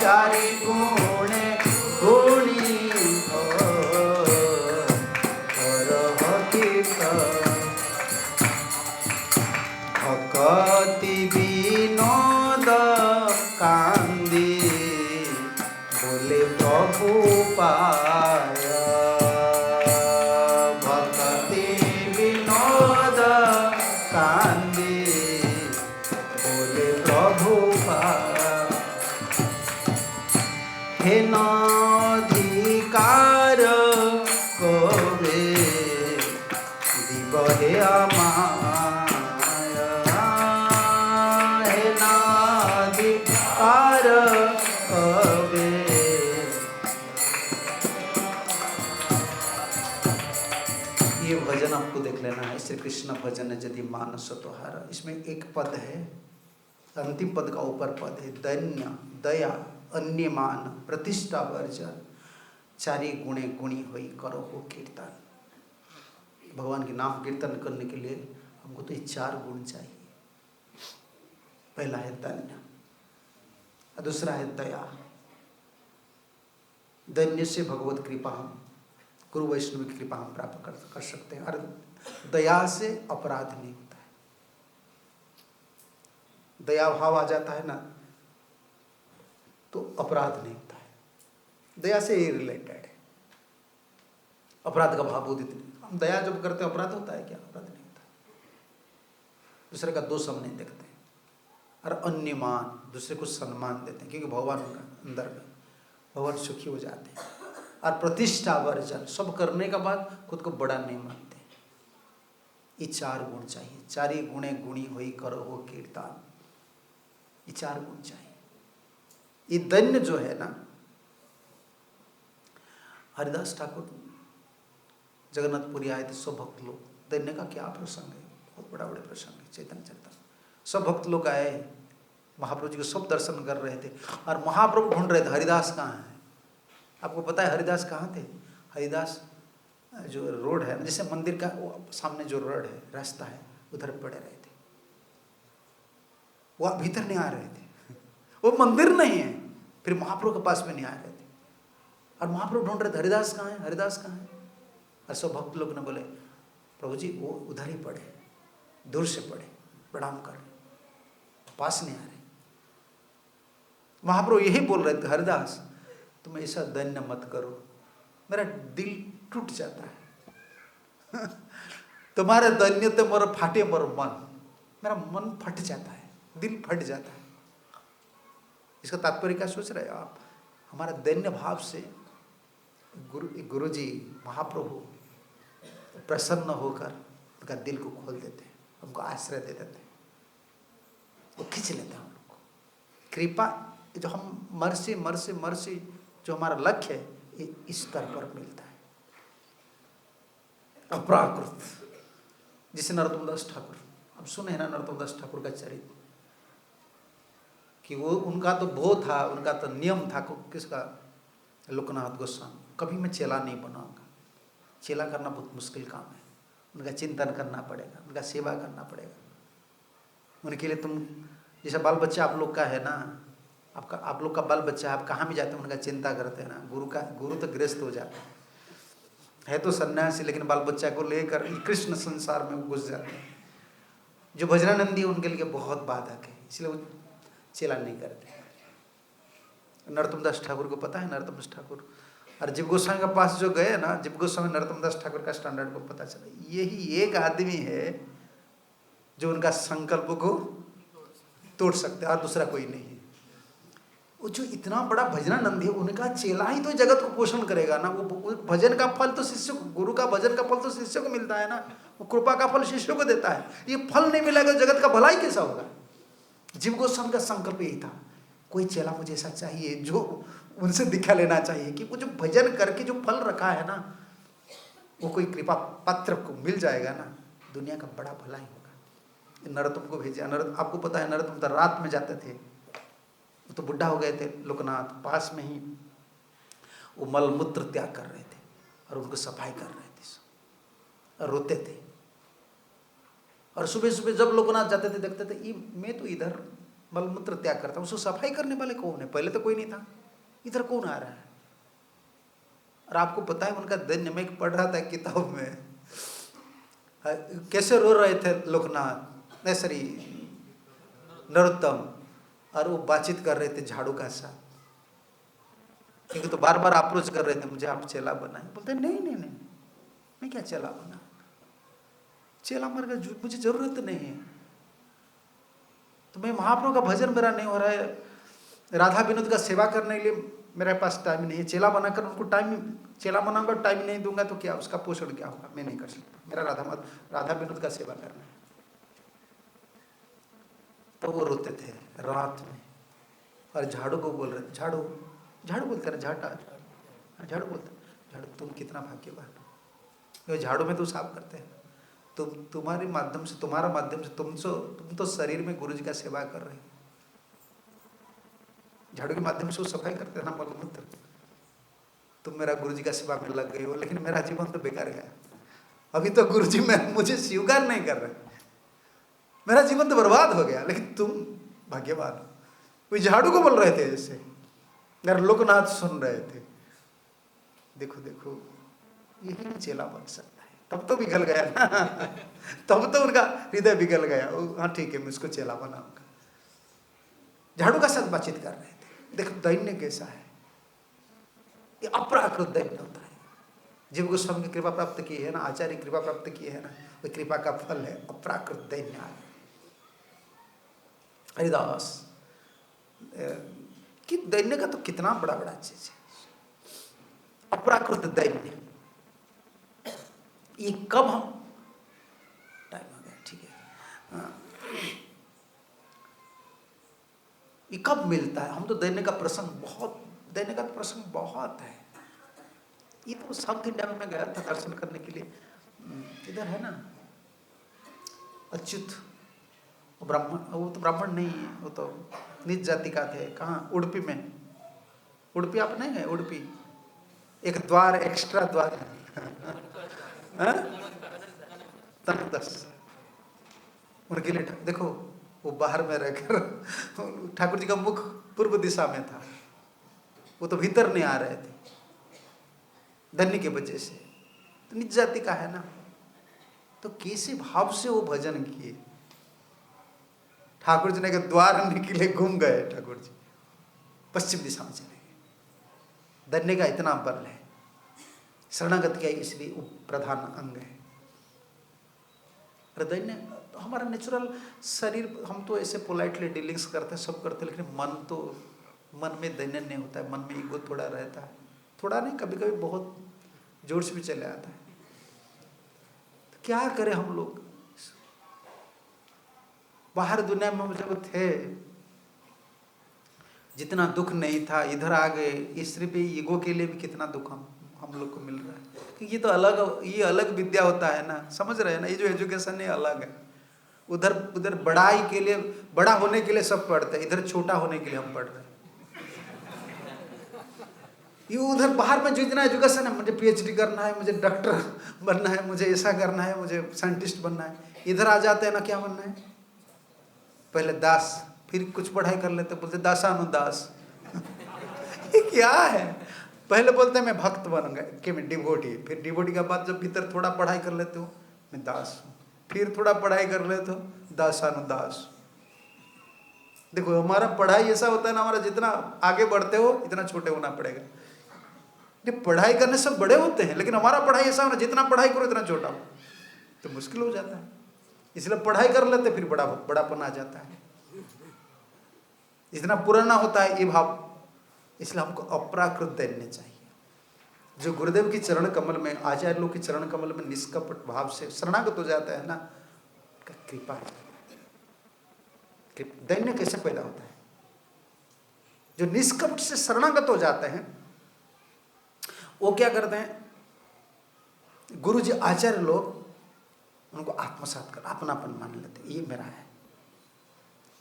चारि गुणे गुणी हो करो कीर्तन भक्ति विनोद कांदी बोले प्रभु पाय भक्ति विनोद कांदी बोले प्रभु पाय हे नाधिकार कोवे दिवहे अमाया हे नाधिकार कोवे ये भजन आपको देख लेना है। श्री कृष्ण भजन यदि मानस तोहार, इसमें एक पद है, अंतिम पद का ऊपर पद है दैन्य दया अन्य मान प्रतिष्ठा वर्जन चारि गुणे गुणी होई करो हो कीर्तन। भगवान के नाम कीर्तन करने के लिए हमको तो ये 4 गुण चाहिए। पहला है दैन्य, दूसरा है दया। दैन्य से भगवत कृपा हम गुरु वैष्णव की कृपा हम प्राप्त कर सकते हैं, और दया से अपराध नहीं होता है। दया भाव आ जाता है ना तो अपराध नहीं होता है। दया से ये रिलेटेड है, अपराध का भाव उदित नहीं। हम दया जब करते हैं अपराध होता है क्या? अपराध नहीं होता। दूसरे का दोष हम नहीं देखते, और अन्य मान दूसरे को सम्मान देते हैं, क्योंकि भगवान का अंदर में भगवान सुखी हो जाते हैं। और प्रतिष्ठा वर्जन, सब करने के बाद खुद को बड़ा नहीं मानते। ये 4 गुण चाहिए। चारि गुणे गुणी होई करो हो कीर्तन, ये 4 गुण चाहिए। ये दैन्य जो है ना, हरिदास ठाकुर जगन्नाथपुरी आए थे, सब भक्त लोग। दैन्य का क्या प्रसंग है, बहुत बड़ा बड़े प्रसंग है चैतन्य चरितम। सब भक्त लोग आए, महाप्रभु जी को सब दर्शन कर रहे थे, और महाप्रभु ढूंढ रहे थे हरिदास कहाँ है। आपको पता है हरिदास कहाँ थे? हरिदास जो रोड है, जैसे मंदिर का सामने जो रोड है, रास्ता है, उधर पड़े रहे थे। वो भीतर नहीं आ रहे थे, वो मंदिर नहीं है। फिर महाप्रभु के पास में नहीं आ रहे थे, और महाप्रभु ढूंढ रहे थे हरिदास कहाँ है, हरिदास कहाँ है। और सब भक्त लोग ने बोले प्रभु जी वो उधर ही पड़े, दूर से पड़े, प्रणाम कर, पास नहीं आ रहे। महाप्रभु यही बोल रहे थे हरिदास तुम ऐसा दैन्य मत करो, मेरा दिल टूट जाता है। तुम्हारे दैन्य तो मोर फाटे मोर मन, मेरा मन फट जाता है, दिल फट जाता है। इसका तात्पर्य क्या सोच रहे हो आप? हमारा दैन्य भाव से गुरु जी महाप्रभु प्रसन्न होकर उनका दिल को खोल देते हैं, हमको आश्रय दे देते हैं, वो खींच लेते हैं हम लोग को। कृपा जो हम मर्सी मर्सी मर्सी जो हमारा लक्ष्य है, ये इस स्तर पर मिलता है। अप्राकृत, जिसे नरोत्तम दास ठाकुर, अब सुने ना नरोत्तम दास ठाकुर का चरित्र, कि वो उनका तो वो था, उनका तो नियम था, किसका? लोकनाथ गोस्वामी। कभी मैं चेला नहीं बनाऊंगा, चेला करना बहुत मुश्किल काम है, उनका चिंतन करना पड़ेगा, उनका सेवा करना पड़ेगा। उनके लिए तुम जैसे बाल बच्चा आप लोग का है ना, आप लोग का बाल बच्चा, आप कहाँ भी जाते हैं उनका चिंता करते हैं ना। गुरु तो गृहस्थ हो जाता है तो सन्यासी, लेकिन बाल बच्चा को लेकर कृष्ण संसार में वो घुस जाते हैं। जो भजनानंदी उनके लिए बहुत बाधक है, इसलिए वो चेला नहीं करते। नरोत्तम दास ठाकुर को पता है, नरोत्तम दास ठाकुर और जीव गोस्वामी के पास जो गए ना, जीव गोस्वामी नरोत्तम दास ठाकुर का स्टैंडर्ड को पता चला, यही एक आदमी है जो उनका संकल्प को तोड़ सकते हैं, और दूसरा कोई नहीं है। वो जो इतना बड़ा भजनानंदी है, उनका चेला ही तो जगत को पोषण करेगा ना। वो भजन का फल तो शिष्य को, गुरु का भजन का फल तो शिष्य को मिलता है ना, वो कृपा का फल शिष्य को देता है। ये फल नहीं मिलेगा, जगत का भलाई कैसा होगा? जीव गोस्वामी का संकल्प यही था, कोई चेला मुझे ऐसा चाहिए जो उनसे दिखा लेना चाहिए कि वो जो भजन करके जो फल रखा है ना, वो कोई कृपा पात्र को मिल जाएगा ना, दुनिया का बड़ा भला ही होगा। नरोत्तम को भेजा। आपको पता है नरोत्तम तो रात में जाते थे, वो तो बुढ़ा हो गए थे लोकनाथ, पास में ही वो मल मूत्र त्याग कर रहे थे और उनको सफाई कर रहे थे और रोते थे। और सुबह सुबह जब लोकनाथ जाते थे देखते थे ये मैं तो इधर मलमूत्र त्याग करता हूँ, उसको सफाई करने वाले कौन है? पहले तो कोई नहीं था, इधर कौन आ रहा है? और आपको पता है उनका दैन्य, मैं पढ़ रहा था किताब में, कैसे रो रहे थे लोकनाथ, नहीं सॉरी नरोत्तम, और वो बातचीत कर रहे थे झाड़ू का साथ, क्योंकि तो बार बार अप्रोच कर रहे थे मुझे आप चेला बनाए। बोलते नहीं नहीं नहीं, मैं क्या चेला बना, चेला मर गया, मुझे जरूरत नहीं है। तो मैं महाप्रभु का भजन मेरा नहीं हो रहा है, राधा विनोद का सेवा करने के लिए मेरे पास टाइम नहीं है, चेला बनाकर उनको टाइम, चेला बनाऊंगा टाइम नहीं दूंगा तो क्या, उसका पोषण क्या होगा, मैं नहीं कर सकता, मेरा राधा विनोद का सेवा करना है। तो वो रोते थे रात में और झाड़ू को बोल रहे, झाड़ू झाड़ू बोलते ना, झाड़ू बोलते, झाड़ू तुम कितना भाग्यवान हो, झाड़ू में तो साफ करते हैं, तुम्हारे माध्यम से, तुम्हारा माध्यम से तुम तो शरीर में गुरु जी का सेवा कर रहे हो, झाड़ू के माध्यम से वो सफाई करते हैं ना मलमूत्र, तुम मेरा गुरु जी का सेवा में लग गई हो, लेकिन मेरा जीवन तो बेकार गया, अभी तो गुरु जी मुझे स्वीकार नहीं कर रहे, मेरा जीवन तो बर्बाद हो गया, लेकिन तुम भाग्यवान हो। वो झाड़ू को बोल रहे थे जैसे, अगर लोकनाथ सुन रहे थे, देखो देखो यही चेला बन सकता है, तब तो पिघल गया ना तब तो उनका हृदय पिघल गया, हाँ ठीक है मैं उसको चेला बनाऊंगा। झाड़ू का साथ बातचीत कर रहे थे, देखो दैन्य कैसा है, ये अपराकृत दैन्य होता है। जीव गोस्वामी की कृपा प्राप्त की है ना, आचार्य कृपा प्राप्त की है ना, वो कृपा का फल है अपराकृत दैन्य। हरिदास कि दैन्य का तो कितना बड़ा बड़ा चीज है, अपराकृत दैन्य। ये कब हम, टाइम हो गया ठीक है, ये कब मिलता है? हम तो दैन्य का प्रसंग बहुत है। ये तो साउथ इंडिया में मैं गया था दर्शन करने के लिए, इधर है ना अच्युत, ब्राह्मण, वो तो ब्राह्मण नहीं है, वो तो नीच जाति का थे। कहाँ? उडुपी में। उडुपी आप नहीं है? उडुपी एक द्वार, एक्स्ट्रा द्वार तनकदास, उनके लिए देखो वो बाहर में रहकर ठाकुर जी का मुख पूर्व दिशा में था, वो तो भीतर नहीं आ रहे थे धन्य के वजह से, तो निज जाति का है ना, तो कैसे भाव से वो भजन किए। ठाकुर जी ने के द्वार निकले, घूम गए ठाकुर जी, पश्चिम दिशा में चले गए। धन्य का इतना बल है, शरणागत का इसलिए प्रधान अंग है। हृदय ने हमारा नेचुरल शरीर, हम तो ऐसे पोलाइटली डीलिंग्स करते हैं, सब करते हैं, लेकिन मन में दैन्य नहीं होता है, मन में ईगो थोड़ा रहता है, थोड़ा नहीं कभी कभी बहुत जोर से भी चले आता है। तो क्या करें हम लोग, बाहर दुनिया में हम जब थे जितना दुख नहीं था, इधर आ गए, इस सिर्फ ईगो के लिए भी कितना दुख हम लोग को मिल रहा है। क्योंकि ये अलग विद्या होता है ना, समझ रहे हैं ना, ये जो एजुकेशन है अलग है। उधर बड़ाई के लिए, बड़ा होने के लिए सब पढ़ते हैं, इधर छोटा होने के लिए हम पढ़ रहे हैं। ये उधर बाहर में जो इतना एजुकेशन है, मुझे पीएचडी करना है, मुझे डॉक्टर बनना है, मुझे ऐसा करना है, मुझे साइंटिस्ट बनना है। इधर आ जाते हैं ना, क्या बनना है? पहले दास, फिर कुछ पढ़ाई कर लेते, बोलते दासानुदास ये क्या है? पहले बोलते हैं मैं भक्त बन गए कि मैं डिवोटी, फिर डिवोटी के बाद जब भीतर थोड़ा पढ़ाई कर लेते हो मैं दास हूँ, फिर थोड़ा पढ़ाई कर लेते हो दासानुदास। देखो हमारा पढ़ाई ऐसा होता है ना, हमारा जितना आगे बढ़ते हो इतना छोटे होना पड़ेगा। ये पढ़ाई करने से बड़े होते हैं, लेकिन हमारा पढ़ाई ऐसा होना, जितना पढ़ाई करो इतना छोटा हो, तो मुश्किल हो जाता है। इसलिए पढ़ाई कर लेते फिर बड़ापन आ जाता है, इतना पुराना होता है ये भाव। इसलिए हमको अपराकृत दैन्य चाहिए, जो गुरुदेव की चरण कमल में, आचार्य लोग की चरण कमल में निष्कपट भाव से शरणागत हो जाता है ना, कृपा है। दैन्य कैसे पैदा होता है? जो निष्कपट से शरणागत हो जाते हैं वो क्या करते हैं? गुरु जी आचार्य लोग उनको आत्मसात कर अपनापन मान लेते, ये मेरा है।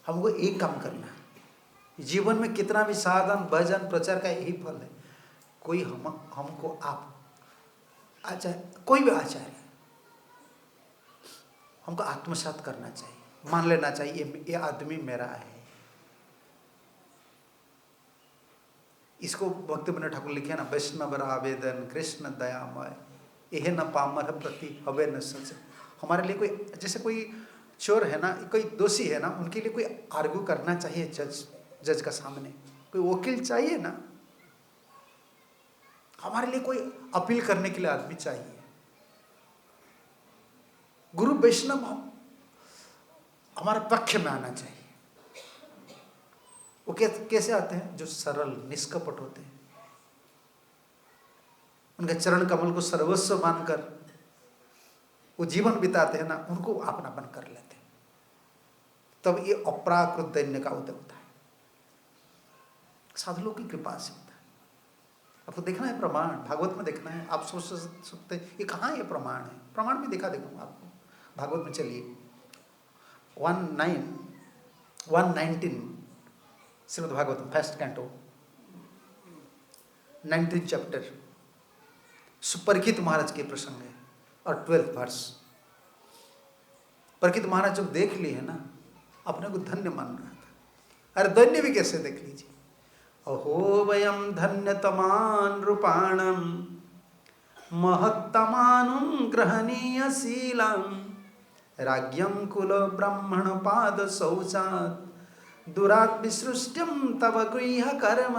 हमको एक काम करना है, जीवन में कितना भी साधन भजन प्रचार का यही फल है, कोई हमको आप आचार्य, कोई भी आचार्य हमको आत्मसात करना चाहिए, मान लेना चाहिए ये आदमी मेरा है। इसको भक्तिविनोद ठाकुर लिखे ना, वैष्णव आवेदन कृष्ण दयामय, यह न पामर प्रति हवे न सच। हमारे लिए कोई, जैसे कोई चोर है ना, कोई दोषी है ना, उनके लिए कोई आर्ग्यू करना चाहिए जज का सामने, कोई वकील चाहिए ना, हमारे लिए कोई अपील करने के लिए आदमी चाहिए। गुरु वैष्णव हमारे पक्ष में आना चाहिए। वो कैसे आते हैं? जो सरल निष्कपट होते हैं, उनके चरण कमल को सर्वस्व मानकर वो जीवन बिताते हैं ना, उनको अपनापन कर लेते हैं, तब ये अप्राकृत दैन्य का उदय होता है। साधु लोग की कृपा से होता है। आपको देखना है प्रमाण, भागवत में देखना है। आप सोच सकते हैं ये कहाँ ये प्रमाण है? प्रमाण में दिखा दूंगा आपको। भागवत में चलिए 119 Srimad Bhagavatam first canto 19 chapter, सुपरीक्षित महाराज के प्रसंग है और 12th वर्ष। परीक्षित महाराज जब देख लिए है ना, अपने को धन्य मान रहा था। अरे धन्य भी कैसे देख लीजिए, अहो वयम धन्यतमान रूपाणम महत्तमानुम ग्रहणीय शीलम राज्ञम कुल ब्राह्मण पाद शौचात दुरात विसृष्ट्यम तव गृह कर्म।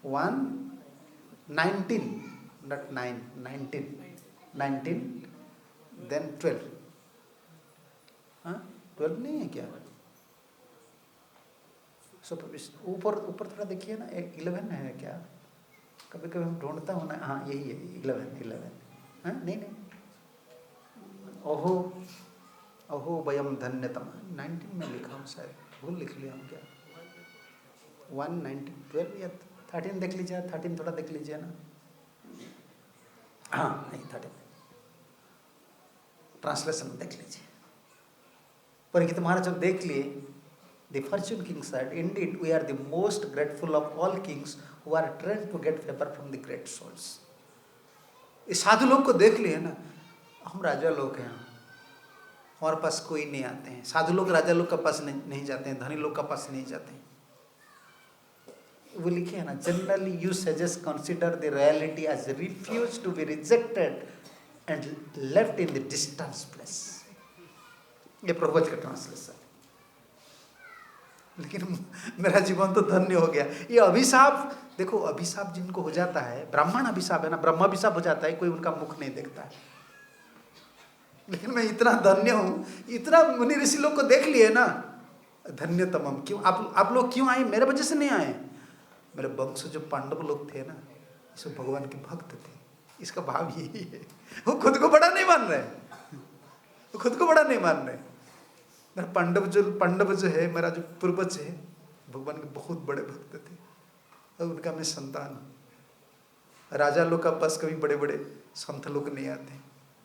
119 not 9 19 then 12 12 नहीं है क्या? ऊपर थोड़ा देखिए ना, 11 है क्या? कभी कभी हम ढूंढता हूँ ना, हाँ यही है 11। हाँ नहीं ओहो वयम धन्यतम 19 में लिखा हूँ, शायद भूल लिख लिया हूँ क्या? 119 12 या 13 देख लीजिए, 13 थोड़ा देख लीजिए ना। हाँ नहीं 13 ट्रांसलेशन देख लीजिए। परीक्षित महाराज जब देख लिए, the Fortune king said, indeed we are the most grateful of all kings who are trained to get favor from the great souls। इस साधु लोग को देख लिए ना, हम राजा लोग हैं, हमारे पास कोई नहीं आते हैं। साधु लोग राजा लोग के पास नहीं जाते हैं, धनी लोग के पास नहीं जाते हैं। वो लिखे है ना, generally you suggest consider the reality as refuse to be rejected and left in the distance place. ये प्रभुवच का ट्रांसलेशन। लेकिन मेरा जीवन तो धन्य हो गया। ये अभिशाप देखो, अभिशाप जिनको हो जाता है, ब्राह्मण अभिशाप है ना, ब्रह्माभिशाप हो जाता है, कोई उनका मुख नहीं देखता है। लेकिन मैं इतना धन्य हूँ, इतना मुनि ऋषि लोग को देख लिए ना, धन्यतमम। क्यों आप लोग क्यों आए? मेरे वजह से नहीं आए। मेरे वंश जो पांडव लोग थे ना, सब भगवान के भक्त थे। इसका भाव यही है, वो खुद को बड़ा नहीं मान रहे, वो खुद को बड़ा नहीं मान रहे। मेरा पांडव जो है, मेरा जो पूर्वज है, भगवान के बहुत बड़े भक्त थे, और उनका मैं संतान हूँ। राजा लोग का पास कभी बड़े बड़े संत लोग नहीं आते,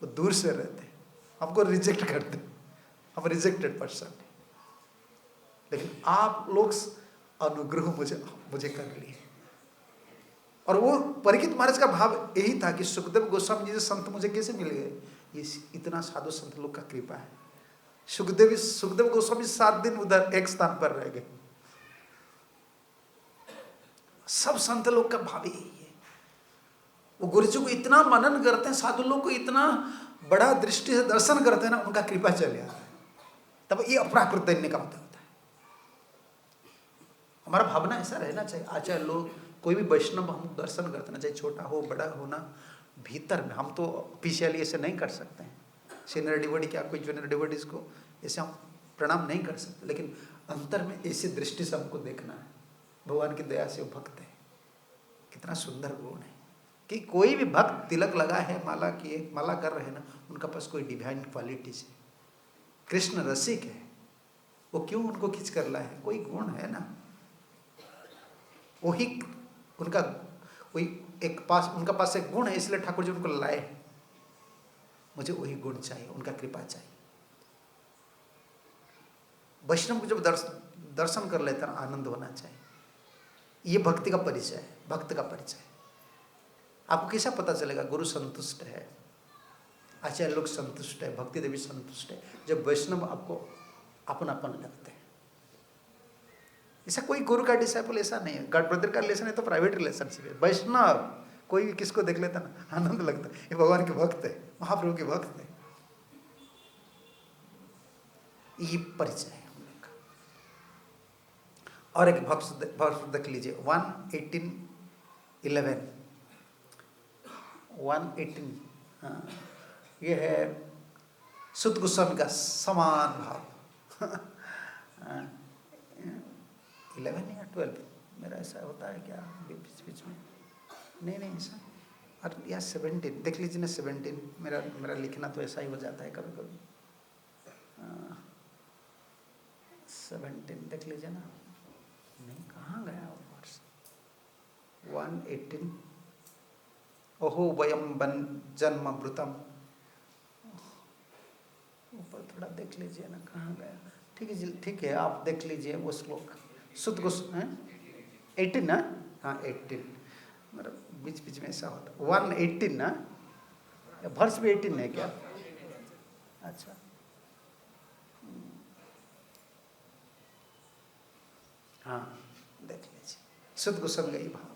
वो दूर से रहते, हमको रिजेक्ट करते, हम रिजेक्टेड पर्सन। लेकिन आप लोग अनुग्रह मुझे कर लिए। और वो परीक्षित महाराज का भाव यही था कि सुखदेव गोस्वामी जी संत मुझे कैसे मिल गए? ये इतना साधु संत लोग का कृपा है। सुखदेव गोस्वामी 7 दिन उधर एक स्थान पर रह गए। सब संत लोग का भाव यही है। वो गुरु जी को इतना मनन करते हैं, साधु लोग को इतना बड़ा दृष्टि से दर्शन करते हैं ना, उनका कृपा चले आता है। तब ये अपराकृत दैन्य का होता है। हमारा भावना ऐसा रहना चाहिए। आचार्य लोग, कोई भी वैष्णव हम दर्शन करते ना, चाहे छोटा हो बड़ा हो ना, भीतर में हम तो ऑफिशियली ऐसे नहीं कर सकते हैं। सीनियर डिवोटी क्या, कोई जूनियर डिवोटीज को ऐसे हम प्रणाम नहीं कर सकते, लेकिन अंतर में ऐसी दृष्टि से हमको देखना है। भगवान की दया से वो भक्त है। कितना सुंदर गुण है कि कोई भी भक्त तिलक लगा है, माला कर रहे हैं ना, उनका पास कोई डिवाइन क्वालिटीज है। कृष्ण रसिक है, वो क्यों उनको खींच कर लाए? कोई गुण है ना, वही उनका वही एक पास, उनका पास एक गुण है, इसलिए ठाकुर जी उनको लाए। मुझे वही गुण चाहिए, उनका कृपा चाहिए। वैष्णव को जब दर्शन कर लेते हैं आनंद होना चाहिए। ये भक्ति का परिचय है, भक्त का परिचय। आपको कैसा पता चलेगा? गुरु संतुष्ट है, आचार्य लोग संतुष्ट है, भक्ति देवी संतुष्ट है, जब वैष्णव आपको अपनापन लगते हैं। ऐसा कोई गुरु का डिसाइपल ऐसा नहीं है। गॉड ब्रदर का रिलेशन है तो प्राइवेट रिलेशनशिप है। वैष्णव कोई भी किसको देख लेता ना, आनंद लगता है, ये भगवान के भक्त है, महाप्रभु के भक्त है। ये परिचय है हम लोग का। और एक भक्त देख लीजिए 1:18:11 1:18, ये है सुत गोस्वामी का समान भाव। 11 या 12 मेरा ऐसा होता है क्या बीच बीच में? नहीं ऐसा, और या 17 देख लीजिए ना। 17 मेरा लिखना तो ऐसा ही हो जाता है कभी कभी। 17 देख लीजिए ना। नहीं, कहाँ गया वो वर्ष? 1:18 ओहो वयम जन्म भृतम, ऊपर थोड़ा देख लीजिए ना, कहाँ गया? ठीक है जी, ठीक है, आप देख लीजिए वो श्लोक। सुत गोस्वामी 18 ना, हाँ 18, मेरा बीच बीच में ऐसा होता। 1:18 ना, वर्ष भी 18 है क्या? अच्छा, हाँ देख लीजिए, सुत गोस्वामी का ही भाव है।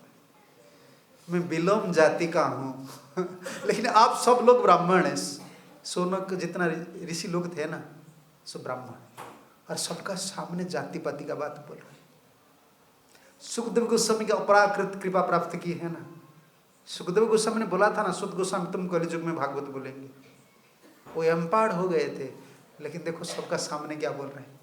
मैं बिलोम जाति का हूँ लेकिन आप सब लोग ब्राह्मण हैं। सोनक जितना ऋषि लोग थे ना, सब ब्राह्मण, और सबका सामने जाति पाति का बात बोल रहे। सुखदेव गोस्वामी का अपराकृत कृपा प्राप्त की है ना। सुखदेव गोस्वामी ने बोला था ना, सुत गोस्वामी तुम कलियुग में भागवत बोलेंगे। वो एम्पायर्ड हो गए थे, लेकिन देखो सबका सामने क्या बोल रहे हैं।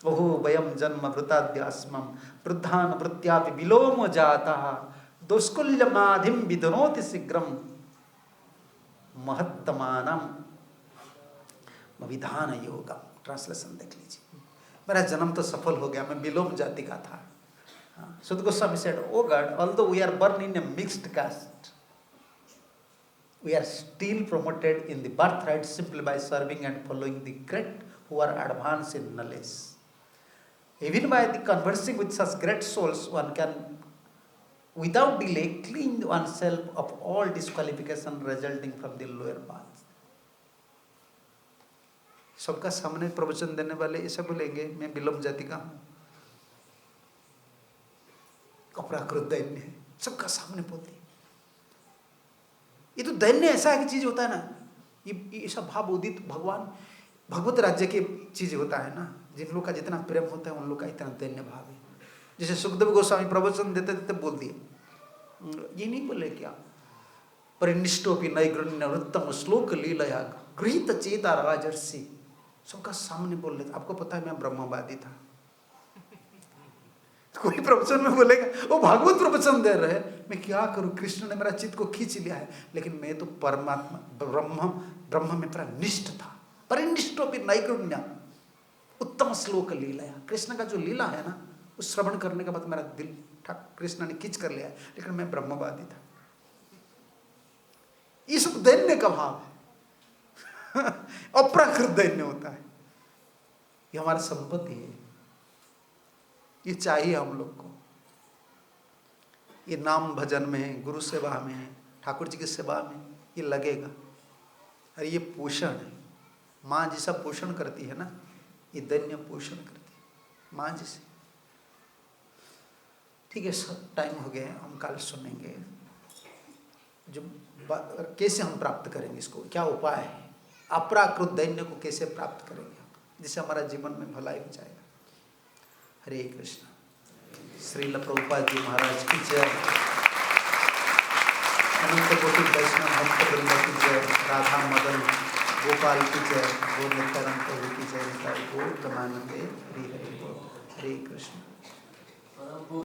ओहो वयम जन्म भृताद्यास्मम वृद्धान वृत्यापि विलोम जाता दोष्कुल्यमाधिम विदनोति शीघ्रम महत्तमानम विधान योगम। ट्रांसलेशन देख लीजिए। मेरा जन्म तो सफल हो गया, मैं विलोम जाति का था। सुत Goswami said, "Oh God, although we are born in a mixed caste, we are still promoted in the birthright simply by serving and following the great who are advanced in knowledge. Even by the conversing with such great souls, one can, without delay, clean oneself of all disqualification resulting from the lower paths." सबका सामने प्रवचन देने वाले ऐसा बोलेंगे, मैं विलोम जाति का हूँ, अपराकृत दैन्य है, सबका सामने बोलते। ये तो दैन्य ऐसा एक चीज होता है ना, ये ऐसा भाव उदित भगवान भगवत राज्य की चीज होता है ना। जिन लोग का जितना प्रेम होता है उन लोग का इतना दैन्य भाव है। जैसे सुखदेव गोस्वामी प्रवचन देते देते बोल दिए, ये नहीं बोले क्या, परिनिष्ठोपि नैगुण्य उत्तम श्लोक लीलया गृहीत चेता राजर्षि, सबका सामने बोल रहे थे। आपको पता है मैं ब्रह्मवादी था। कोई प्रवचन में बोलेगा, वो भागवत प्रवचन दे रहे, मैं क्या करूं, कृष्ण ने मेरा चित्त को खींच लिया है, लेकिन मैं तो परमात्मा ब्रह्म में पूरा निष्ठ था। परिनिष्ठोपि नैगुण्य उत्तम श्लोक लीला, कृष्ण का जो लीला है ना, उस श्रवण करने के बाद मेरा दिल कृष्ण ने खींच कर लिया, लेकिन मैं ब्रह्मवादी था। ये सब दैन्य का भाव है अप्राकृत दैन्य होता है। ये हमारी संपत्ति है, ये चाहिए हम लोग को। ये नाम भजन में, गुरु सेवा में, ठाकुर जी की सेवा में ये लगेगा। अरे ये पोषण है, माँ जैसा पोषण करती है ना, ये दैन्य पोषण करती है माँ जैसे। ठीक है, सब टाइम हो गया, हम कल सुनेंगे जो कैसे हम प्राप्त करेंगे इसको, क्या उपाय है, अपराकृत दैन्य को कैसे प्राप्त करेंगे, जिससे हमारा जीवन में भलाई हो जाएगा। हरे कृष्ण। श्रील प्रभुपाद जी महाराज की जय, अनंत कोटि वैष्णव भक्त वृंद की जय, राधा मदन गोपाल की जय, गो नित्यानंद प्रभु की जय, गो गमानंदे हरि हरि बोल। हरे कृष्ण।